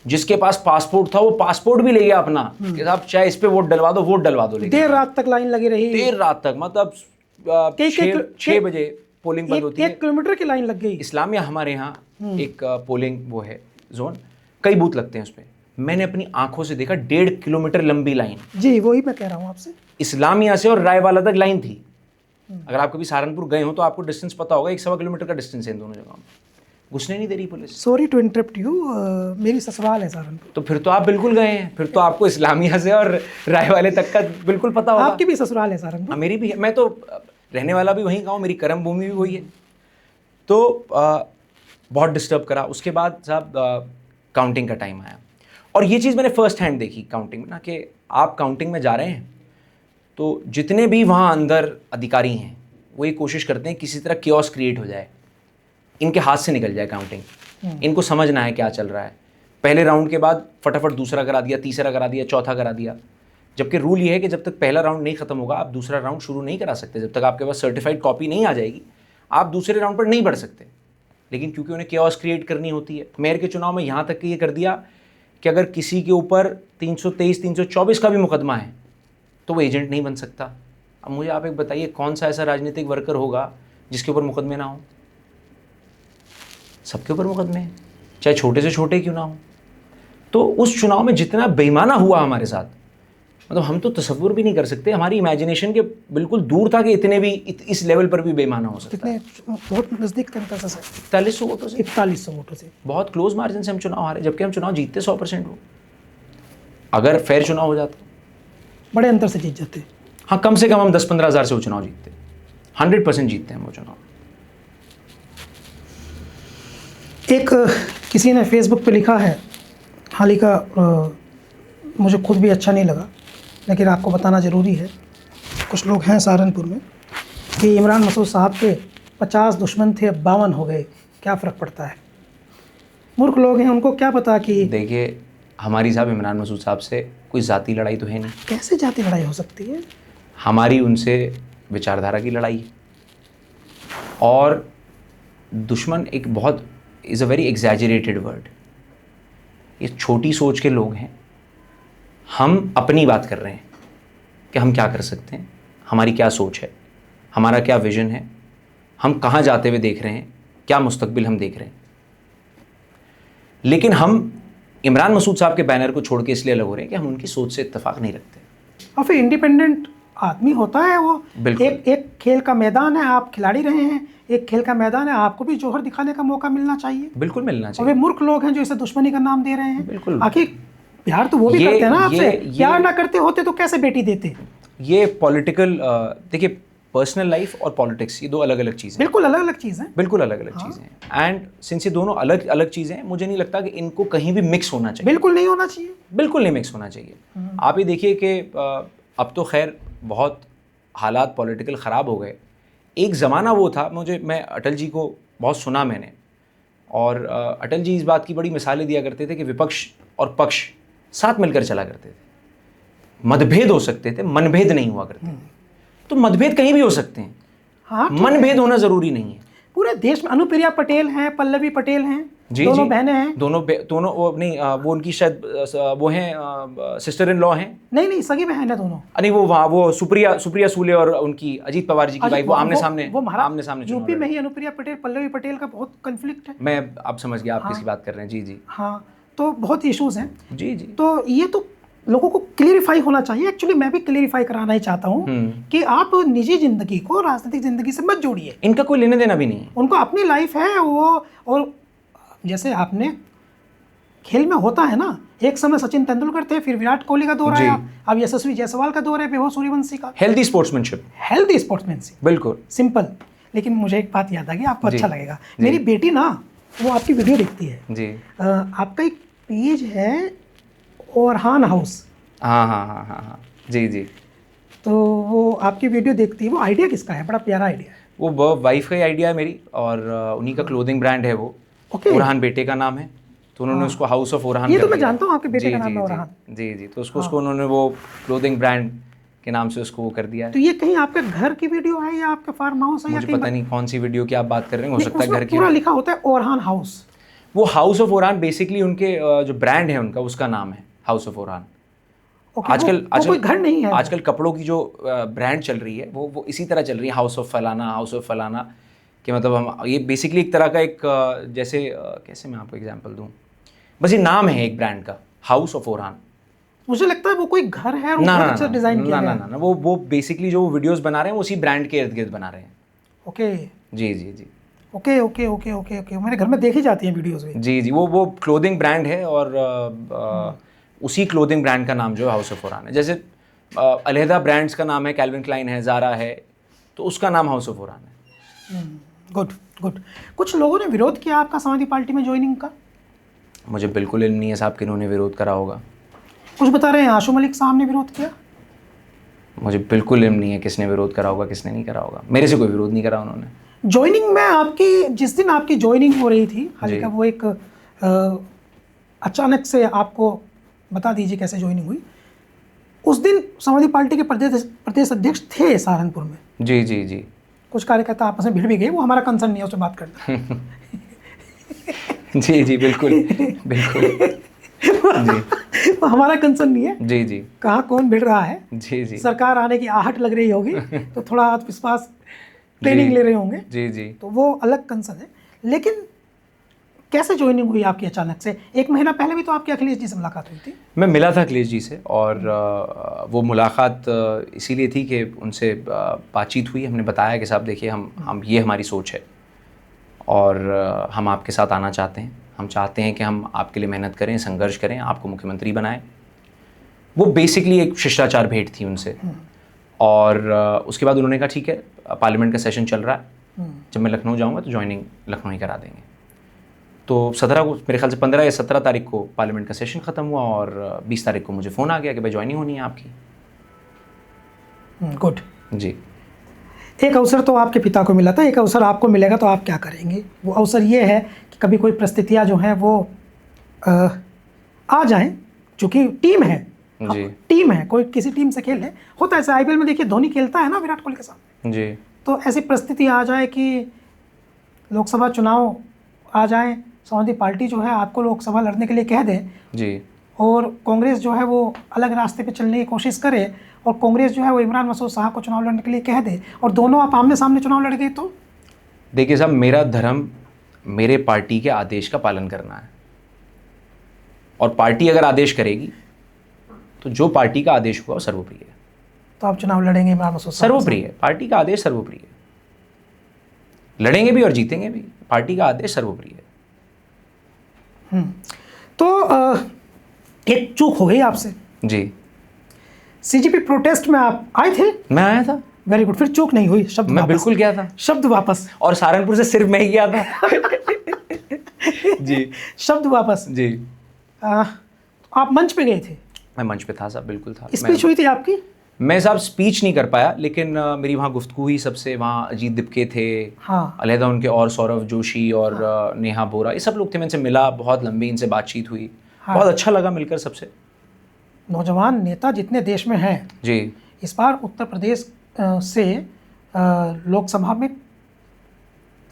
जिसके पास पासपोर्ट था वो पासपोर्ट भी ले गया अपना कि साहब चाहे इस पे वोट डलवा दो, वोट डलवा दो। देर रात तक लाइन लगी रही, देर रात तक, मतलब 6 बजे पोलिंग बंद होती है। 1 किलोमीटर की लाइन लग गई। इस्लामिया हमारे यहाँ एक पोलिंग वो है जोन, कई बूथ लगते हैं उस पर। मैंने अपनी आंखों से देखा 1.5 किलोमीटर लंबी लाइन। जी वही मैं कह रहा हूँ आपसे, इस्लामिया से और रायवाला तक लाइन थी। अगर आप कभी सहारनपुर गए हो तो आपको डिस्टेंस पता होगा, 1-1.25 किलोमीटर का डिस्टेंस है इन दोनों जगहों में। घुसने नहीं दे रही police. Sorry to interrupt you, मेरी ससुराल है सहारनपुर। तो फिर तो आप बिल्कुल गए हैं, फिर तो आपको इस्लामिया से और रायवाले तक का बिल्कुल पता होगा। आपकी भी ससुराल है सहारनपुर? मेरी भी है, मैं तो रहने वाला भी वहीं का हूँ, मेरी कर्म भूमि भी वही है। तो बहुत डिस्टर्ब करा। उसके बाद साहब काउंटिंग का टाइम आया, और ये चीज़ मैंने फर्स्ट हैंड देखी काउंटिंग में ना, कि आप काउंटिंग में जा रहे हैं तो जितने भी वहाँ अंदर अधिकारी हैं वो ये कोशिश करते हैं किसी तरह कियोस क्रिएट हो जाए, इनके हाथ से निकल जाए काउंटिंग। इनको समझना है क्या चल रहा है। पहले राउंड के बाद फटाफट दूसरा करा दिया, तीसरा करा दिया, चौथा करा दिया। जबकि रूल ये है कि जब तक पहला राउंड नहीं खत्म होगा आप दूसरा राउंड शुरू नहीं करा सकते। जब तक आपके पास सर्टिफाइड कॉपी नहीं आ जाएगी आप दूसरे राउंड पर नहीं बढ़ सकते। लेकिन क्योंकि उन्हें कियोस क्रिएट करनी होती है, मेयर के चुनाव में यहाँ तक कि ये कर दिया कि अगर किसी के ऊपर 323, 324 का भी मुकदमा है तो वो एजेंट नहीं बन सकता। अब मुझे आप एक बताइए, कौन सा ऐसा राजनीतिक वर्कर होगा जिसके ऊपर मुकदमे ना हो? सबके ऊपर मुकदमे हैं, चाहे छोटे से छोटे क्यों ना हो। तो उस चुनाव में जितना बेईमाना हुआ हमारे साथ, मतलब हम तो तसव्वुर भी नहीं कर सकते, हमारी इमेजिनेशन के बिल्कुल दूर था कि इतने भी इस लेवल पर भी बेईमाना हो सकता है। कितने बहुत नजदीक करता था सर? 4100 वोटों से। 4100 वोटों से बहुत क्लोज मार्जिन से हम चुनाव हारे, जबकि हम चुनाव जीतते 100% हो। अगर फेयर चुनाव हो जाता बड़े अंतर से जीत जाते। हाँ, कम से कम हम 10-15 हज़ार से वो चुनाव जीतते। 100% जीतते हैं वो चुनाव। एक किसी ने फेसबुक पे लिखा है, हाल ही का, मुझे खुद भी अच्छा नहीं लगा लेकिन आपको बताना ज़रूरी है। कुछ लोग हैं सहारनपुर में कि इमरान मसूद साहब के 50 दुश्मन थे, 52 हो गए, क्या फ़र्क पड़ता है? मूर्ख लोग हैं, उनको क्या पता कि। देखिए हमारी साहब इमरान मसूद साहब से कोई ज़ाती लड़ाई तो है नहीं। कैसे जाती लड़ाई हो सकती है? हमारी उनसे विचारधारा की लड़ाई है। और दुश्मन एक बहुत is a very exaggerated word. ये छोटी सोच के लोग हैं। हम अपनी बात कर रहे हैं कि हम क्या कर सकते हैं, हमारी क्या सोच है, हमारा क्या विजन है, हम कहाँ जाते हुए देख रहे हैं, क्या मुस्तकबिल हम देख रहे हैं। लेकिन हम इमरान मसूद साहब के बैनर को छोड़ के इसलिए अलग हो रहे हैं कि हम उनकी सोच से इत्तेफाक नहीं रखते। और फिर इंडिपेंडेंट आदमी होता है वो। एक खेल का मैदान है, आप खिलाड़ी रहे हैं, एक खेल का मैदान है, आपको भी जौहर दिखाने का मौका मिलना चाहिए। बिल्कुल मिलना चाहिए। और वे मूर्ख लोग हैं जो इसे दुश्मनी का नाम दे रहे हैं। बिल्कुल। आखिर प्यार तो वो भी करते हैं ना आपसे, प्यार ना करते होते तो कैसे बेटी देते? ये पॉलिटिकल, देखिए पर्सनल लाइफ और पॉलिटिक्स ये दो अलग अलग चीज़ें। बिल्कुल अलग अलग चीज़ हैं। बिल्कुल अलग अलग चीज़ें हैं। एंड सिंस ये दोनों अलग अलग चीज़ें हैं, मुझे नहीं लगता कि इनको कहीं भी मिक्स होना चाहिए। बिल्कुल नहीं होना चाहिए, बिल्कुल नहीं मिक्स होना चाहिए। आप ये देखिए कि अब तो खैर बहुत हालात पॉलिटिकल ख़राब हो गए। एक ज़माना वो था, मैं अटल जी को बहुत सुना मैंने, और अटल जी इस बात की बड़ी मिसालें दिया करते थे कि विपक्ष और पक्ष साथ मिलकर चला करते थे। मतभेद हो सकते थे, मनभेद नहीं हुआ करते थे। तो मतभेद कहीं भी हो सकते हैं, हाँ, मनभेद होना ज़रूरी नहीं है। पूरे देश में अनुप्रिया पटेल हैं, पल्लवी पटेल हैं, दोनों बहनें हैं। दोनों वो नहीं, वो उनकी शायद वो हैं सिस्टर इन लॉ हैं। नहीं सगी बहन है दोनों। नहीं वो सुप्रिया सूले और उनकी अजीत पवार जी की वाइफ, वो आमने सामने यूपी में ही अनुप्रिया पटेल पल्लवी पटेल का बहुत कन्फ्लिक्ट है। मैं अब समझ गया आप किसकी बात कर रहे हैं। जी हाँ, तो बहुत इश्यूज हैं। जी तो ये तो लोगों को क्लियरिफाई होना चाहिए। एक्चुअली मैं भी क्लियरिफाई कराना ही चाहता हूँ कि आप निजी जिंदगी को राजनीतिक जिंदगी से मत जोड़िए। इनका कोई लेने देना भी नहीं है, उनको अपनी लाइफ है वो। और जैसे आपने खेल में होता है ना, एक समय सचिन तेंदुलकर थे, फिर विराट कोहली का दौर आया, अब यशस्वी जायसवाल का दौर है, वैभव सूर्यवंशी का। हेल्दी स्पोर्ट्समैनशिप, बिल्कुल सिंपल। लेकिन मुझे एक बात याद आ गई, आपको अच्छा लगेगा। मेरी बेटी ना वो आपकी वीडियो देखती है जी। आपका एक पेज है ओरहान हाउस। हाँ जी। तो वो आपकी वीडियो देखती है। वो आइडिया किसका है? बड़ा प्यारा आइडिया है। वो वाइफ का ही आइडिया है मेरी, और उन्हीं का क्लोथिंग ब्रांड है वो। ओरहान बेटे का नाम है, तो उन्होंने उसको हाउस ऑफ ओरहान। ये तो मैं जानता हूँ, आपके बेटे का नाम है ओरहान। जी। तो उसको उन्होंने वो क्लोथिंग ब्रांड के नाम से उसको वो कर दिया है। तो ये कहीं आपके घर की वीडियो है या आपके फार्म हाउस है? मुझे पता नहीं कौन सी वीडियो की आप बात कर रहे हैं, हो सकता है घर की। पूरा लिखा होता है ओरहान हाउस। वो हाउस ऑफ ओरान बेसिकली उनके जो ब्रांड है उनका, उसका नाम है हाउस ऑफ ओरान। आजकल कोई घर नहीं है। आजकल कपड़ों की जो ब्रांड चल रही है वो इसी तरह चल रही है, हाउस ऑफ फलाना, हाउस ऑफ फलाना, कि मतलब हम ये बेसिकली एक तरह का एक जैसे कैसे मैं आपको एग्जांपल दूं, बस ये नाम है एक ब्रांड का, हाउस ऑफ ओरान। मुझे लगता है वो कोई घर है और बहुत अच्छा डिजाइन किया गया है। ना वो बेसिकली जो वीडियोस बना रहे हैं उसी ब्रांड के इर्द गिर्द बना रहे हैं। ओके जी जी जी okay okay okay okay okay मेरे घर में देखी जाती है वीडियोस भी। जी जी वो क्लोथिंग ब्रांड है और उसी क्लोथिंग ब्रांड का नाम जो है हाउस ऑफ ओरान है। जैसे अलहदा ब्रांड्स का नाम है कैल्विन क्लाइन है, ज़ारा है, तो उसका नाम हाउस ऑफ ओरान है। Good good. कुछ लोगों ने विरोध किया आपका समाजवादी पार्टी में ज्वाइनिंग का? मुझे बिल्कुल इल्म नहीं है साहब किन्होंने विरोध करा होगा। कुछ बता रहे हैं आशू मलिक साहब ने विरोध किया? मुझे बिल्कुल इल्म नहीं है किसने विरोध करा होगा किसने नहीं करा होगा। मेरे से कोई विरोध नहीं करा उन्होंने। ज्वाइनिंग में आपकी, जिस दिन आपकी ज्वाइनिंग हो रही थी, हालांकि वो एक अचानक से आपको बता दीजिए कैसे ज्वाइनिंग हुई। उस दिन समाजवादी पार्टी के प्रदेश अध्यक्ष थे सहारनपुर में। जी जी जी। कुछ कार्यकर्ता आपस में भिड़ भी गए, वो हमारा कंसर्न नहीं है, उससे बात करना। जी जी बिल्कुल बिल्कुल जी वो हमारा कंसर्न नहीं है। जी जी। कहाँ कौन भिड़ रहा है। जी जी। सरकार आने की आहट लग रही होगी तो थोड़ा आत्मविश्वास ट्रेनिंग ले रहे होंगे। जी जी। तो वो अलग कंसर्न है। लेकिन कैसे ज्वाइनिंग हुई आपकी अचानक से? एक महीना पहले भी तो आपकी अखिलेश जी से मुलाकात हुई थी। मैं मिला था अखिलेश जी से और वो मुलाकात इसीलिए थी कि उनसे बातचीत हुई। हमने बताया कि साहब देखिए हम ये हमारी सोच है और हम आपके साथ आना चाहते हैं। हम चाहते हैं कि हम आपके लिए मेहनत करें, संघर्ष करें, आपको मुख्यमंत्री बनाएं। वो बेसिकली एक शिष्टाचार भेंट थी उनसे। और उसके बाद उन्होंने कहा ठीक है पार्लियामेंट का सेशन चल रहा है, जब मैं लखनऊ जाऊँगा तो ज्वाइनिंग लखनऊ ही करा देंगे। तो 17 को, मेरे ख्याल से 15 या 17 तारीख को पार्लियामेंट का सेशन ख़त्म हुआ और 20 तारीख को मुझे फ़ोन आ गया कि भाई ज्वाइनिंग होनी है आपकी। गुड जी। एक अवसर तो आपके पिता को मिला था, एक अवसर आपको मिलेगा तो आप क्या करेंगे? वो अवसर ये है कि कभी कोई परिस्थितियाँ जो हैं वो आ जाएं, चूँकि टीम है जी। टीम है, कोई किसी टीम से खेल है, होता है। ऐसे आईपीएल में देखिए धोनी खेलता है ना विराट कोहली के साथ जी। तो ऐसी परिस्थिति आ जाए कि लोकसभा चुनाव आ जाए, समाजवादी पार्टी जो है आपको लोकसभा लड़ने के लिए कह दे जी और कांग्रेस जो है वो अलग रास्ते पे चलने की कोशिश करे और कांग्रेस जो है वो इमरान मसूद साहब को चुनाव लड़ने के लिए कह दे और दोनों आप आमने सामने चुनाव लड़ गए, तो देखिए साहब मेरा धर्म मेरे पार्टी के आदेश का पालन करना है और पार्टी अगर आदेश करेगी तो जो पार्टी का आदेश हुआ वो सर्वोप्रिय है। तो आप चुनाव लड़ेंगे इमरान मसूद साहब? सर्वोप्रिय है, पार्टी का आदेश सर्वोप्रिय है। लड़ेंगे भी और जीतेंगे भी, पार्टी का आदेश सर्वोप्रिय है। तो एक चूक हो गई आपसे जी। सीजीपी प्रोटेस्ट में आप आए थे? मैं आया था। वेरी गुड, फिर चूक नहीं हुई। शब्द मैं वापस। बिल्कुल गया था। शब्द वापस। और सहारनपुर से सिर्फ मैं ही गया था। जी। शब्द वापस। जी। आप मंच पे गए थे? मैं मंच पे था साहब, बिल्कुल था। स्पीच हुई थी आपकी? मैं साहब स्पीच नहीं कर पाया, लेकिन मेरी वहाँ गुफ्तगू हुई सबसे। वहाँ अजीत दिपके थे, हाँ, अलहदा उनके, और सौरभ जोशी और नेहा बोरा, ये सब लोग थे। मैं इनसे मिला, बहुत लंबी इनसे बातचीत हुई। हाँ। बहुत अच्छा लगा मिलकर सबसे। नौजवान नेता जितने देश में हैं जी, इस बार उत्तर प्रदेश से लोकसभा में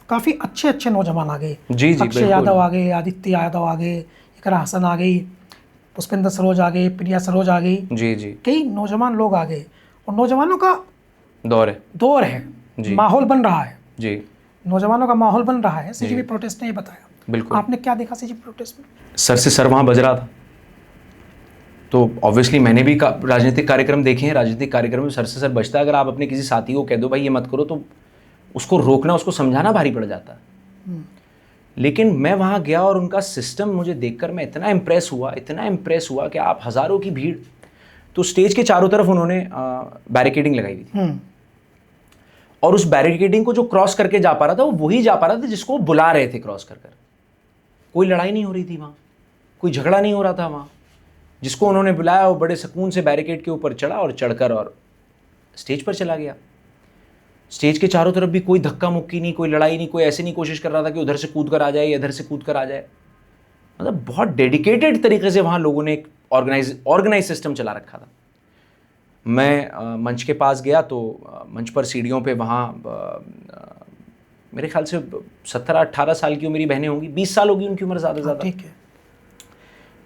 काफ़ी अच्छे अच्छे नौजवान आ गए। जी जी, अक्षय यादव आ गए, आदित्य यादव आ गए, इकरा हसन आ गई, पुष्पेंद्र सरोज आ गए, प्रिया सरोज आ गई। जी जी, कई नौजवान लोग आ गए और नौजवानों का दौर है जी, माहौल बन रहा है जी, नौजवानों का माहौल बन रहा है। सीजीपी प्रोटेस्ट ने ये बताया। बिल्कुल। आपने क्या देखा सीजीपी प्रोटेस्ट में? सर से सर वहाँ बज रहा था, तो ऑब्वियसली मैंने भी राजनीतिक कार्यक्रम देखे हैं। राजनीतिक कार्यक्रम में सर से सर बजता है। अगर आप अपने किसी साथी को कह दो भाई ये मत करो, तो उसको रोकना, उसको समझाना भारी पड़ जाता है। लेकिन मैं वहाँ गया और उनका सिस्टम मुझे देखकर मैं इतना इम्प्रेस हुआ कि आप हज़ारों की भीड़। तो स्टेज के चारों तरफ उन्होंने बैरिकेडिंग लगाई हुई थी और उस बैरिकेडिंग को जो क्रॉस करके जा पा रहा था वो वही जा पा रहा था जिसको वो बुला रहे थे क्रॉस कर कर। कोई लड़ाई नहीं हो रही थी वहाँ, कोई झगड़ा नहीं हो रहा था वहाँ। जिसको उन्होंने बुलाया वो बड़े सुकून से बैरिकेड के ऊपर चढ़ा और चढ़कर और स्टेज पर चला गया। स्टेज के चारों तरफ भी कोई धक्का मुक्की नहीं, कोई लड़ाई नहीं, कोई ऐसे नहीं कोशिश कर रहा था कि उधर से कूद कर आ जाए या इधर से कूद कर आ जाए। मतलब बहुत डेडिकेटेड तरीके से वहाँ लोगों ने एक ऑर्गेनाइज सिस्टम चला रखा था। मैं मंच के पास गया तो मंच पर सीढ़ियों पे वहाँ मेरे ख्याल से 17-18 साल की मेरी बहनें होंगी, 20 साल होगी उनकी उम्र ज़्यादा से ज़्यादा। ठीक है।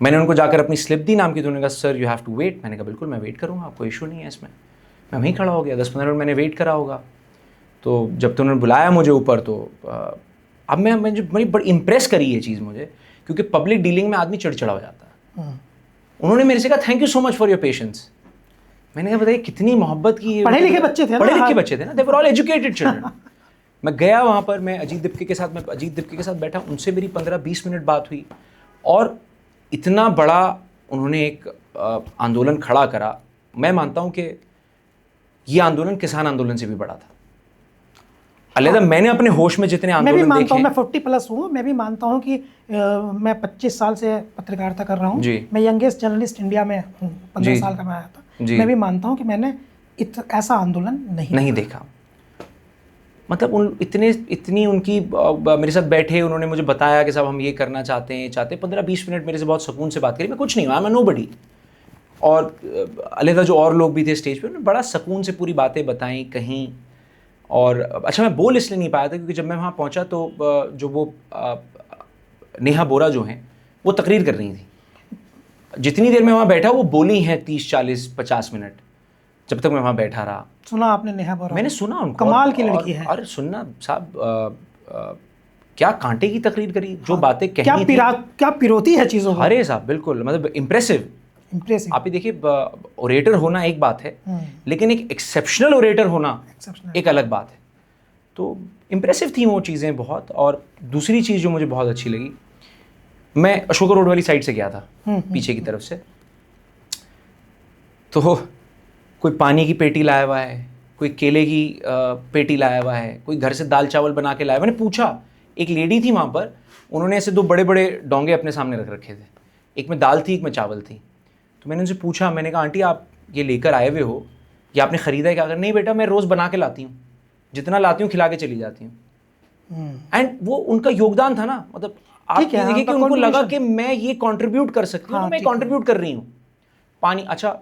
मैंने उनको जाकर अपनी स्लिप दी नाम की, तो उन्होंने कहा sir you have to wait. मैंने कहा बिल्कुल मैं वेट करूँगा, आपको इशू नहीं है इसमें। मैं वहीं खड़ा हो गया, 10-15 मिनट मैंने वेट करा होगा। तो जब तो उन्होंने बुलाया मुझे ऊपर, तो अब मैं जो बड़ी इम्प्रेस करी ये चीज़ मुझे, क्योंकि पब्लिक डीलिंग में आदमी चिड़चिड़ा हो जाता है। उन्होंने मेरे से कहा thank you so much for your patience. मैंने कहा बताइए कितनी मोहब्बत की, पढ़े लिखे बच्चे थे ना, दे वर ऑल एजुकेटेड चिल्ड्रन। मैं गया वहाँ पर, मैं अजीत दिपके के साथ बैठा, उनसे मेरी 15-20 मिनट बात हुई, और इतना बड़ा उन्होंने एक आंदोलन खड़ा करा। मैं मानता हूँ कि ये आंदोलन किसान आंदोलन से भी बड़ा था। अलहदा मैंने अपने होश में जितने आंदोलन देखे, मैं भी मानता हूँ, मैं 40+ हूँ, मैं भी मानता हूँ कि मैं 25 साल से पत्रकारिता कर रहा हूँ, मैं यंगेस्ट जर्नलिस्ट इंडिया में हूँ, 15 साल का मैं आया था। मैं भी मानता हूँ कि मैंने ऐसा आंदोलन नहीं देखा। मतलब इतनी उनकी मेरे साथ बैठे, उन्होंने मुझे बताया कि साहब हम ये करना चाहते हैं। 15-20 मिनट मेरे से बहुत सुकून से बात करी। मैं कुछ नहीं हुआ, मैं नोबडी। और अलहदा जो और लोग भी थे स्टेज पे, उन्होंने बड़ा सुकून से पूरी बातें बताई कहीं। और अच्छा, मैं बोल इसलिए नहीं पाया था क्योंकि जब मैं वहाँ पहुँचा तो जो वो नेहा बोरा जो हैं वो तकरीर कर रही थी। जितनी देर मैं वहाँ बैठा वो बोली हैं 30-40-50 मिनट, जब तक मैं वहाँ बैठा रहा। सुना आपने नेहा बोरा? मैंने सुना उनको। कमाल की लड़की है। अरे सुनना साहब, क्या कांटे की तकरीर करी, जो बातें कहनी थी, क्या पिरोती है चीज़ों को। अरे साहब बिल्कुल, मतलब इम्प्रेसिव। आप ही देखिए, ओरेटर होना एक बात है, लेकिन एक एक्सेप्शनल ओरेटर होना एक अलग बात है। तो इम्प्रेसिव थी वो चीज़ें बहुत। और दूसरी चीज़ जो मुझे बहुत अच्छी लगी, मैं अशोका रोड वाली साइड से गया था, पीछे की तरफ से, तो कोई पानी की पेटी लाया हुआ है, कोई केले की पेटी लाया हुआ है, कोई घर से दाल चावल बना के लाया। मैंने पूछा, एक लेडी थी वहाँ पर, उन्होंने ऐसे 2 बड़े बड़े डोंगे अपने सामने रख रखे थे, एक में दाल थी, एक में चावल थी। तो मैंने उनसे पूछा, मैंने कहा आंटी आप ये लेकर आए हुए हो, ये आपने ख़रीदा है क्या? अगर नहीं बेटा, मैं रोज़ बना के लाती हूँ, जितना लाती हूँ खिला के चली जाती हूँ। एंड वो उनका योगदान था ना, मतलब आप ये देखिए कि उनको लगा कि मैं ये कंट्रीब्यूट कर सकती हूँ, मैं कंट्रीब्यूट कर रही हूँ। पानी, अच्छा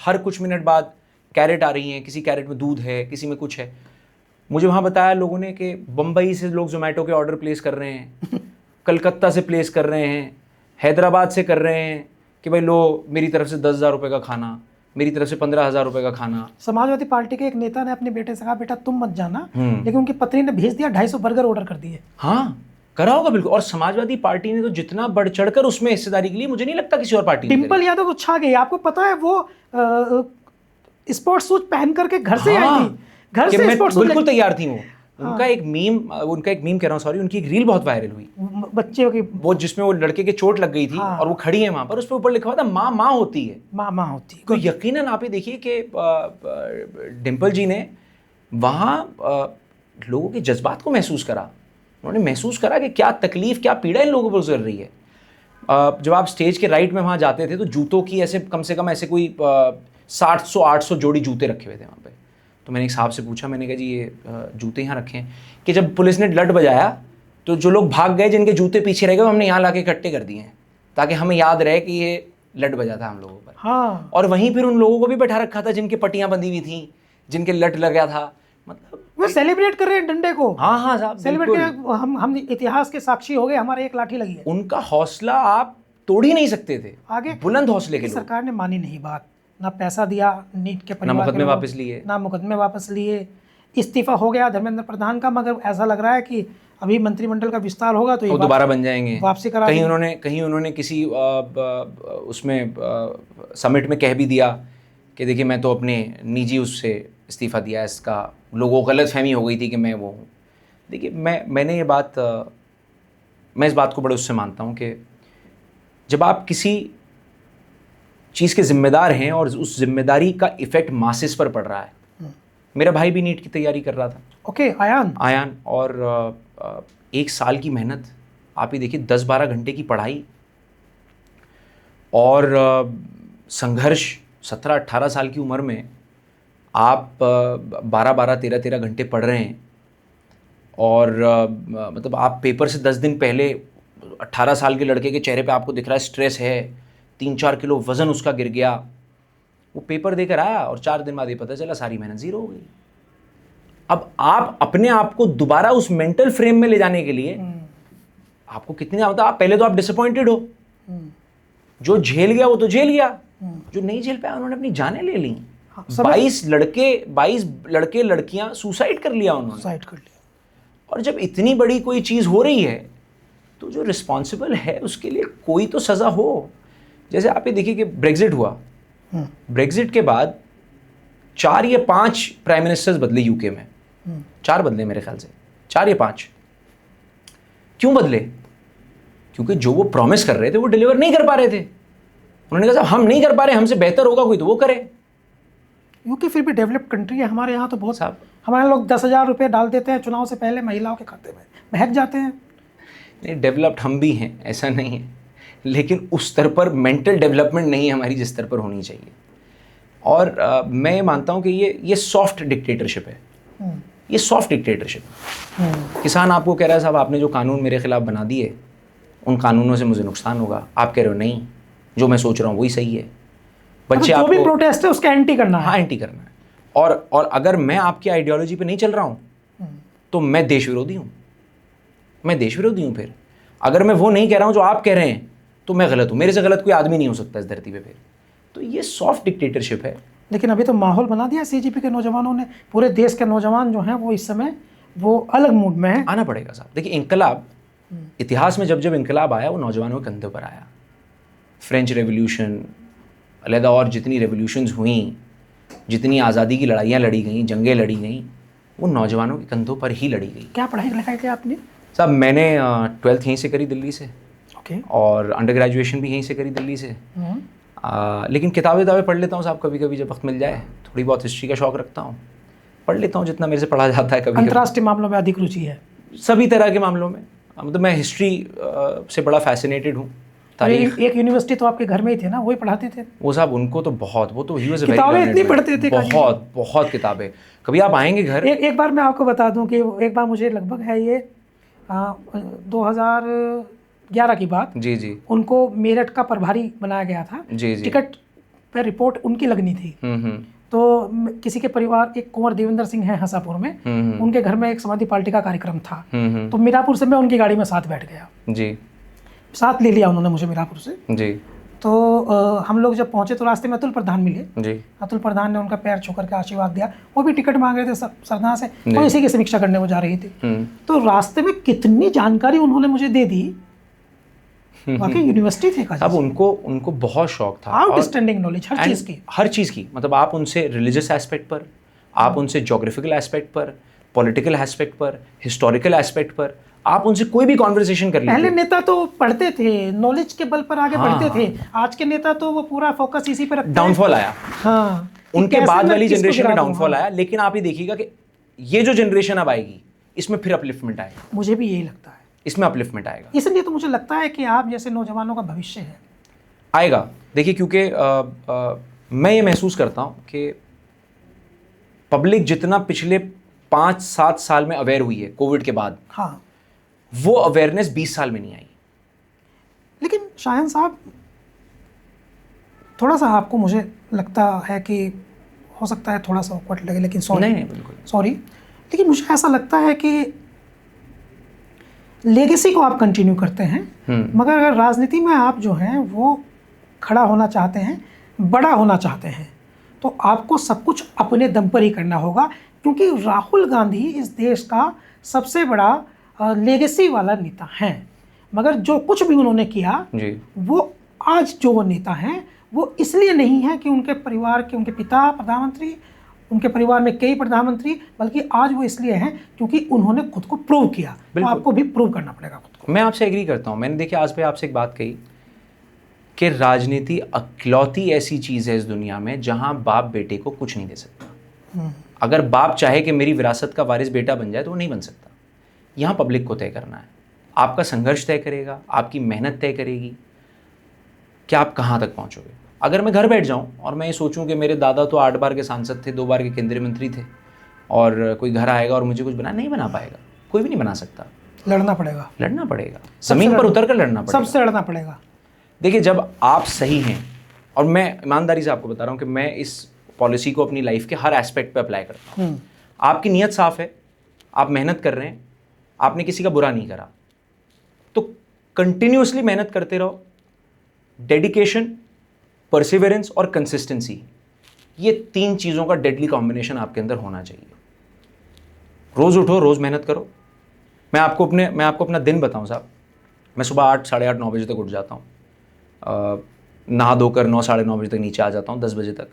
हर कुछ मिनट बाद कैरेट आ रही हैं, किसी कैरेट में दूध है, किसी में कुछ है। मुझे वहाँ बताया लोगों ने कि बम्बई से लोग जोमेटो के ऑर्डर प्लेस कर रहे हैं, कलकत्ता से प्लेस कर रहे हैं, हैदराबाद से कर रहे हैं कि भाई लो मेरी तरफ से 10,000 रुपये का खाना, मेरी तरफ से 15,000 रुपये का खाना। समाजवादी पार्टी के एक नेता ने अपने बेटे से कहा बेटा तुम मत जाना, लेकिन उनकी पत्नी ने भेज दिया 250 बर्गर ऑर्डर कर दिए। हाँ, करा होगा बिल्कुल। और समाजवादी पार्टी ने तो जितना बढ़ चढ़कर उसमें हिस्सेदारी के लिए, मुझे नहीं लगता किसी और पार्टी ने। डिम्पल यादव तो छा गई, आपको पता है वो स्पोर्ट्स सूट पहन करके घर से आई थी, घर से स्पोर्ट्स सूट बिल्कुल तैयार थी वो। उनका एक मीम कह रहा हूँ, सॉरी, उनकी एक रील बहुत वायरल हुई बच्चे की, वो जिसमें वो लड़के के चोट लग गई थी और वो खड़ी है वहाँ पर, उस पर ऊपर लिखा हुआ था माँ होती है, माँ होती है। तो यकीनन आप ये देखिए कि डिम्पल जी ने वहाँ लोगों के जज्बात को महसूस करा। उन्होंने महसूस करा कि क्या तकलीफ, क्या पीड़ा इन लोगों पर गुजर रही है। जब आप स्टेज के राइट में वहाँ जाते थे तो जूतों की ऐसे कम से कम ऐसे कोई 700-800 जोड़ी जूते रखे हुए थे वहाँ पे। तो मैंने एक साहब से पूछा, मैंने कहा जी ये जूते यहाँ रखे हैं कि जब पुलिस ने लट बजाया तो जो लोग भाग गए, जिनके जूते पीछे रह गए, हमने यहाँ ला के इकट्ठे कर दिए हैं ताकि हमें याद रहे कि ये लट बजा था हम लोगों पर। हाँ। और वहीं फिर उन लोगों को भी बैठा रखा था जिनके पट्टियाँ बंधी हुई थी, जिनके लट लगा था। मतलब वो सेलिब्रेट कर रहे हैं डंडे को। हाँ साहब, सेलिब्रेट कर, हम इतिहास के साक्षी हो गए, हमारे एक लाठी लगी है। उनका हौसला आप तोड़ ही नहीं सकते थे, आगे बुलंद हौसले के लोग। सरकार ने मानी नहीं बात, ना पैसा दिया नीट के परिवार, ना मुकदमे वापस लिए, ना मुकदमे वापस लिए, इस्तीफा हो गया धर्मेंद्र प्रधान का, मगर ऐसा लग रहा है कि अभी मंत्रिमंडल का विस्तार होगा तो ये दोबारा बन जाएंगे, वापसी करा। कहीं उन्होंने किसी उसमें समिट में कह भी दिया कि देखिए मैं तो अपने निजी उससे इस्तीफा दिया, इसका लोगों को गलतफहमी हो गई थी कि मैं वो हूँ। देखिए मैंने ये बात, मैं इस बात को बड़े उससे मानता हूँ कि जब आप किसी चीज़ के ज़िम्मेदार हैं और उस जिम्मेदारी का इफ़ेक्ट मासेस पर पड़ रहा है। मेरा भाई भी नीट की तैयारी कर रहा था। ओके, आयान। और 1 साल की मेहनत, आप ही देखिए 10-12 घंटे की पढ़ाई और संघर्ष। 17-18 साल की उम्र में आप 12-12, 13-13 घंटे पढ़ रहे हैं और मतलब आप पेपर से 10 दिन पहले 18 साल के लड़के के चेहरे पे आपको दिख रहा है स्ट्रेस है, 3-4 किलो वज़न उसका गिर गया। वो पेपर देकर आया और 4 दिन बाद ये पता चला सारी मेहनत ज़ीरो हो गई। अब आप अपने आप को दोबारा उस मेंटल फ्रेम में ले जाने के लिए आपको कितनी मतलब आप पहले तो आप डिसअपॉइंटेड हो, जो झेल गया वो तो झेल गया, जो नहीं झेल पाया उन्होंने अपनी जानें ले ली। 22 लड़के लड़कियां सुसाइड कर लिया उन्होंने। और जब इतनी बड़ी कोई चीज हो रही है तो जो रिस्पॉन्सिबल है उसके लिए कोई तो सजा हो। जैसे आप ये देखिए कि ब्रेग्जिट हुआ, ब्रेग्जिट के बाद 4 या 5 प्राइम मिनिस्टर्स बदले यूके में, 4 बदले मेरे ख्याल से, 4 या 5। क्यों बदले? क्योंकि जो वो प्रॉमिस कर रहे थे वो डिलीवर नहीं कर पा रहे थे। उन्होंने कहा साहब हम नहीं कर पा रहे, हमसे बेहतर होगा कोई तो वो करे। यूके फिर भी डेवलप्ड कंट्री है, हमारे यहाँ तो बहुत साहब हमारे लोग 10,000 रुपये डाल देते हैं चुनाव से पहले महिलाओं के खाते में, महक जाते हैं। नहीं, डेवलप्ड हम भी हैं, ऐसा नहीं है, लेकिन उस स्तर पर मेंटल डेवलपमेंट नहीं है हमारी जिस स्तर पर होनी चाहिए। और मैं मानता हूँ कि ये सॉफ्ट डिक्टेटरशिप है, ये सॉफ्ट डिक्टेटरशिप। किसान आपको कह रहा है साहब आपने जो कानून मेरे खिलाफ बना दिए उन कानूनों से मुझे नुकसान होगा, आप कह रहे हो नहीं जो मैं सोच रहा हूँ वही सही है। बच्चे जो भी प्रोटेस्ट है उसका एंटी करना है। हाँ, एंटी करना है। और अगर मैं आपकी आइडियोलॉजी पे नहीं चल रहा हूँ तो मैं देश विरोधी हूँ, मैं देश विरोधी हूँ। फिर अगर मैं वो नहीं कह रहा हूँ जो आप कह रहे हैं तो मैं गलत हूँ, मेरे से गलत कोई आदमी नहीं हो सकता इस धरती पे। फिर तो ये सॉफ्ट डिक्टेटरशिप है। लेकिन अभी तो माहौल बना दिया सीजेपी के नौजवानों ने, पूरे देश के नौजवान जो हैं वो इस समय वो अलग मूड में है। आना पड़ेगा साहब। देखिए इनकलाब, इतिहास में जब इनकलाब आया वो नौजवानों के कंधे पर आया। फ्रेंच रेवोल्यूशन अलहदा और जितनी रेवोल्यूशंस हुई, जितनी आज़ादी की लड़ाइयाँ लड़ी गई, जंगें लड़ी गई, वो नौजवानों के कंधों पर ही लड़ी गई। क्या पढ़ाई लिखाई की आपने? साहब मैंने 12th यहीं से करी दिल्ली से, ओके, और अंडर ग्रेजुएशन भी यहीं से करी दिल्ली से। लेकिन किताबें पढ़ लेता हूँ साहब, कभी कभी जब वक्त मिल जाए। थोड़ी बहुत हिस्ट्री का शौक़ रखता हूँ, पढ़ लेता हूँ जितना मेरे से पढ़ा जाता है। कभी अंतर्राष्ट्रीय मामलों में अधिक रुचि है? सभी तरह के मामलों में, मतलब मैं हिस्ट्री से बड़ा फैसिनेटेड हूँ। एक यूनिवर्सिटी तो आपके घर में ही थे ना, वही पढ़ाते थे वो साहब? उनको तो बहुत, वो तो ही वाज किताबें इतनी पढ़ते थे, बहुत किताबें। कभी आप आएंगे घर? एक बार मैं आपको बता दूं कि एक बार मुझे लगभग है ये 2011 की बात, जी, उनको मेरठ का प्रभारी बनाया गया था। जी, टिकट पर रिपोर्ट उनकी लगनी थी। तो किसी के परिवार, एक कुंवर देवेंद्र सिंह है हंसापुर में, उनके घर में एक समाजवादी पार्टी का कार्यक्रम था। तो मीरापुर से मैं उनकी गाड़ी में साथ बैठ गया जी, साथ ले लिया उन्होंने मुझे मीरापुर से जी। तो हम लोग जब पहुंचे तो रास्ते में अतुल प्रधान मिले जी। अतुल प्रधान ने उनका पैर छू करके आशीर्वाद दिया। वो भी टिकट मांग रहे थे सरदार से, तो इसी की समीक्षा करने वो जा रही थी। तो रास्ते में कितनी जानकारी उन्होंने मुझे दे दी। वाकई यूनिवर्सिटी थे। अब उनको बहुत शौक था, आउटस्टैंडिंग नॉलेज हर चीज़ की। मतलब आप उनसे रिलीजियस एस्पेक्ट पर, आप उनसे ज्योग्राफिकल एस्पेक्ट पर, पॉलिटिकल एस्पेक्ट पर, हिस्टोरिकल एस्पेक्ट पर, आप उनसे कोई भी कॉन्वर्सेशन कर लीजिए। पहले नेता तो पढ़ते थे, नॉलेज के बल पर आगे बढ़ते थे। आज के नेता तो वो पूरा फोकस इसी पर रखते हैं। डाउनफॉल आया, हाँ, उनके बाद वाली जनरेशन में डाउनफॉल आया। लेकिन आप ये देखिएगा कि ये जो जनरेशन अब आएगी इसमें फिर अपलिफ्टमेंट आएगा। मुझे भी यही लगता है, इसमें अपलिफ्टमेंट आएगा। इसलिए तो मुझे लगता है कि आप जैसे नौजवानों का भविष्य है, आएगा। देखिए क्योंकि मैं ये महसूस करता हूँ कि पब्लिक जितना पिछले 5-7 साल में अवेयर हुई है कोविड के बाद, हाँ, वो अवेयरनेस 20 साल में नहीं आई। लेकिन शायन साहब थोड़ा सा आपको मुझे लगता है कि हो सकता है थोड़ा सा ऑकवर्ड लगे, लेकिन सॉरी, नहीं, बिल्कुल सॉरी, लेकिन मुझे ऐसा लगता है कि लेगेसी को आप कंटिन्यू करते हैं, मगर अगर राजनीति में आप जो हैं वो खड़ा होना चाहते हैं, बड़ा होना चाहते हैं, तो आपको सब कुछ अपने दम पर ही करना होगा। क्योंकि राहुल गांधी इस देश का सबसे बड़ा लेगेसी वाला नेता हैं, मगर जो कुछ भी उन्होंने किया जी, वो आज जो वो नेता हैं वो इसलिए नहीं है कि उनके परिवार के, उनके पिता प्रधानमंत्री, उनके परिवार में कई प्रधानमंत्री, बल्कि आज वो इसलिए हैं क्योंकि उन्होंने खुद को प्रूव किया। तो आपको भी प्रूव करना पड़ेगा खुद को। मैं आपसे एग्री करता हूँ। मैंने देखिए आज पे आपसे एक बात कही कि राजनीति अकलौती ऐसी चीज़ है इस दुनिया में जहाँ बाप बेटे को कुछ नहीं दे सकता। अगर बाप चाहे कि मेरी विरासत का वारिस बेटा बन जाए तो वो नहीं बन सकता। यहाँ पब्लिक को तय करना है, आपका संघर्ष तय करेगा, आपकी मेहनत तय करेगी कि आप कहाँ तक पहुँचोगे। अगर मैं घर बैठ जाऊँ और मैं ये सोचूं कि मेरे दादा तो 8 बार के सांसद थे, 2 बार के केंद्रीय मंत्री थे, और कोई घर आएगा और मुझे कुछ नहीं बना पाएगा, कोई भी नहीं बना सकता। लड़ना पड़ेगा, ज़मीन पर उतर कर लड़ना पड़ेगा, सबसे लड़ना पड़ेगा। देखिए जब आप सही हैं, और मैं ईमानदारी से आपको बता रहा हूँ कि मैं इस पॉलिसी को अपनी लाइफ के हर एस्पेक्ट पे अप्लाई करता हूँ। आपकी नीयत साफ है, आप मेहनत कर रहे हैं, आपने किसी का बुरा नहीं करा, तो कंटिन्यूअसली मेहनत करते रहो। डेडिकेशन, परसिवरेंस और कंसिस्टेंसी, ये 3 चीज़ों का डेडली कॉम्बिनेशन आपके अंदर होना चाहिए। रोज़ उठो, रोज़ मेहनत करो। मैं आपको अपना दिन बताऊं साहब, मैं सुबह 8, साढ़े 8, 9 बजे तक उठ जाता हूँ, नहा धोकर 9, साढ़े 9 बजे तक नीचे आ जाता हूँ, 10 बजे तक।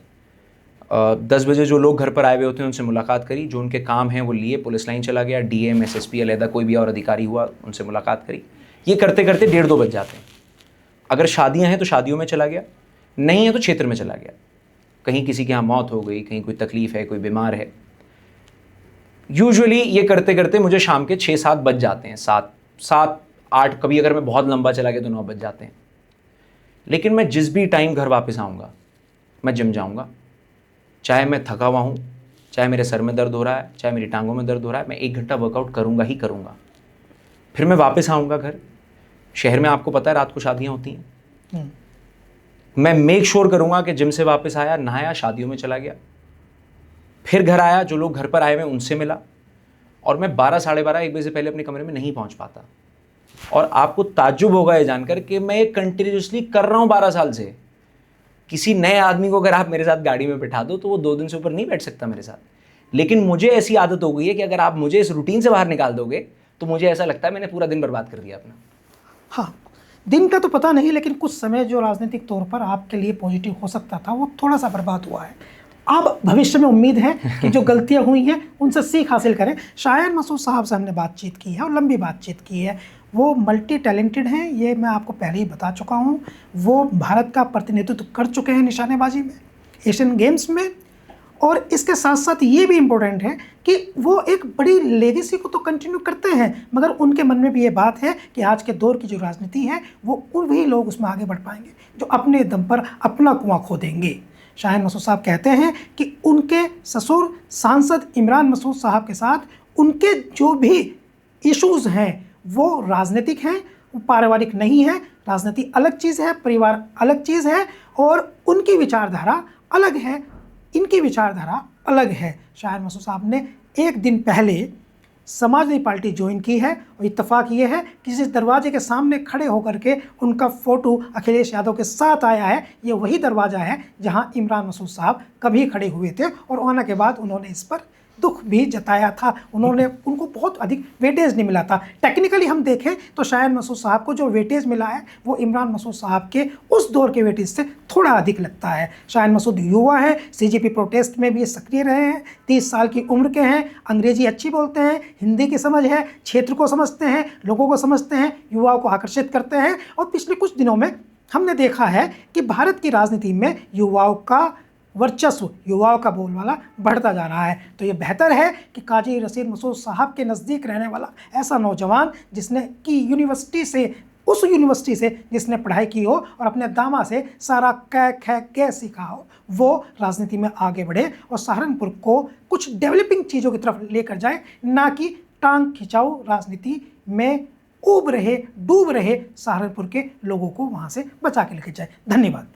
10 बजे जो लोग घर पर आए हुए होते हैं उनसे मुलाकात करी, जो उनके काम हैं वो लिए, पुलिस लाइन चला गया, डीएम, एसएसपी, अलहदा कोई भी और अधिकारी हुआ, उनसे मुलाकात करी। ये करते करते 1:30-2 बज जाते हैं। अगर शादियां हैं तो शादियों में चला गया, नहीं है तो क्षेत्र में चला गया, कहीं किसी के यहाँ मौत हो गई, कहीं कोई तकलीफ है, कोई बीमार है। यूजुअली ये करते करते मुझे शाम के 6-7 बज जाते हैं, 7-8, कभी अगर मैं बहुत लंबा चला गया तो 9 बज जाते हैं। लेकिन मैं जिस भी टाइम घर वापस आऊँगा, मैं जिम जाऊँगा, चाहे मैं थका हुआ हूँ, चाहे मेरे सर में दर्द हो रहा है, चाहे मेरी टांगों में दर्द हो रहा है, मैं 1 घंटा वर्कआउट करूँगा ही करूँगा। फिर मैं वापस आऊँगा घर। शहर में आपको पता है रात को शादियाँ होती हैं, मैं मेक श्योर करूँगा कि जिम से वापस आया, नहाया, शादियों में चला गया, फिर घर आया, जो लोग घर पर आए हुए उनसे मिला, और मैं 12, साढ़े 12, 1 बजे से पहले अपने कमरे में नहीं पहुँच पाता। और आपको ताज्जुब होगा ये जानकर कि मैं ये कंटिन्यूसली कर रहा हूँ 12 साल से। किसी नए आदमी को अगर आप मेरे साथ गाड़ी में बिठा दो तो वो 2 दिन से ऊपर नहीं बैठ सकता मेरे साथ। लेकिन मुझे ऐसी आदत हो गई है कि अगर आप मुझे इस रूटीन से बाहर निकाल दोगे तो मुझे ऐसा लगता है मैंने पूरा दिन बर्बाद कर दिया अपना। हाँ, दिन का तो पता नहीं, लेकिन कुछ समय जो राजनीतिक तौर पर आपके लिए पॉजिटिव हो सकता था वो थोड़ा सा बर्बाद हुआ है। अब भविष्य में उम्मीद है कि जो गलतियां हुई हैं उनसे सीख हासिल करें। शायन मसूद साहब से हमने बातचीत की है और लंबी बातचीत की है। वो मल्टी टैलेंटेड हैं, ये मैं आपको पहले ही बता चुका हूँ। वो भारत का प्रतिनिधित्व कर चुके हैं निशानेबाजी में, एशियन गेम्स में, और इसके साथ साथ ये भी इम्पोर्टेंट है कि वो एक बड़ी लेगेसी को तो कंटिन्यू करते हैं, मगर उनके मन में भी ये बात है कि आज के दौर की जो राजनीति है वो वही लोग उसमें आगे बढ़ पाएंगे जो अपने दम पर अपना कुआं खोदेंगे। शाहिन मसूद साहब कहते हैं कि उनके ससुर सांसद इमरान मसूद साहब के साथ उनके जो भी इश्यूज़ हैं वो राजनीतिक हैं, वो पारिवारिक नहीं है। राजनीति अलग चीज़ है, परिवार अलग चीज़ है, और उनकी विचारधारा अलग है, इनकी विचारधारा अलग है। शाहिन मसूद साहब ने 1 दिन पहले समाजवादी पार्टी ज्वाइन की है, और इत्तेफाक ये है कि जिस दरवाजे के सामने खड़े होकर के उनका फ़ोटो अखिलेश यादव के साथ आया है, ये वही दरवाज़ा है जहां इमरान मसूद साहब कभी खड़े हुए थे, और आने के बाद उन्होंने इस पर दुख भी जताया था। उनको बहुत अधिक वेटेज नहीं मिला था। टेक्निकली हम देखें तो शाहिन मसूद साहब को जो वेटेज मिला है वो इमरान मसूद साहब के उस दौर के वेटेज से थोड़ा अधिक लगता है। शाहिन मसूद युवा है, सीजेपी प्रोटेस्ट में भी सक्रिय रहे हैं, 30 साल की उम्र के हैं, अंग्रेजी अच्छी बोलते हैं, हिंदी की समझ है, क्षेत्र को समझते हैं, लोगों को समझते हैं, युवाओं को आकर्षित करते हैं। और पिछले कुछ दिनों में हमने देखा है कि भारत की राजनीति में युवाओं का वर्चस्व, युवाओं का बोलबाला बढ़ता जा रहा है। तो ये बेहतर है कि काजी रशीद मसूद साहब के नज़दीक रहने वाला ऐसा नौजवान जिसने की उस यूनिवर्सिटी से जिसने पढ़ाई की हो और अपने दामा से सारा कै सीखा हो, वो राजनीति में आगे बढ़े और सहारनपुर को कुछ डेवलपिंग चीज़ों की तरफ लेकर जाए, ना कि टांग खिंचाऊ राजनीति में डूब रहे सहारनपुर के लोगों को वहाँ से बचा के लेकर जाए। धन्यवाद।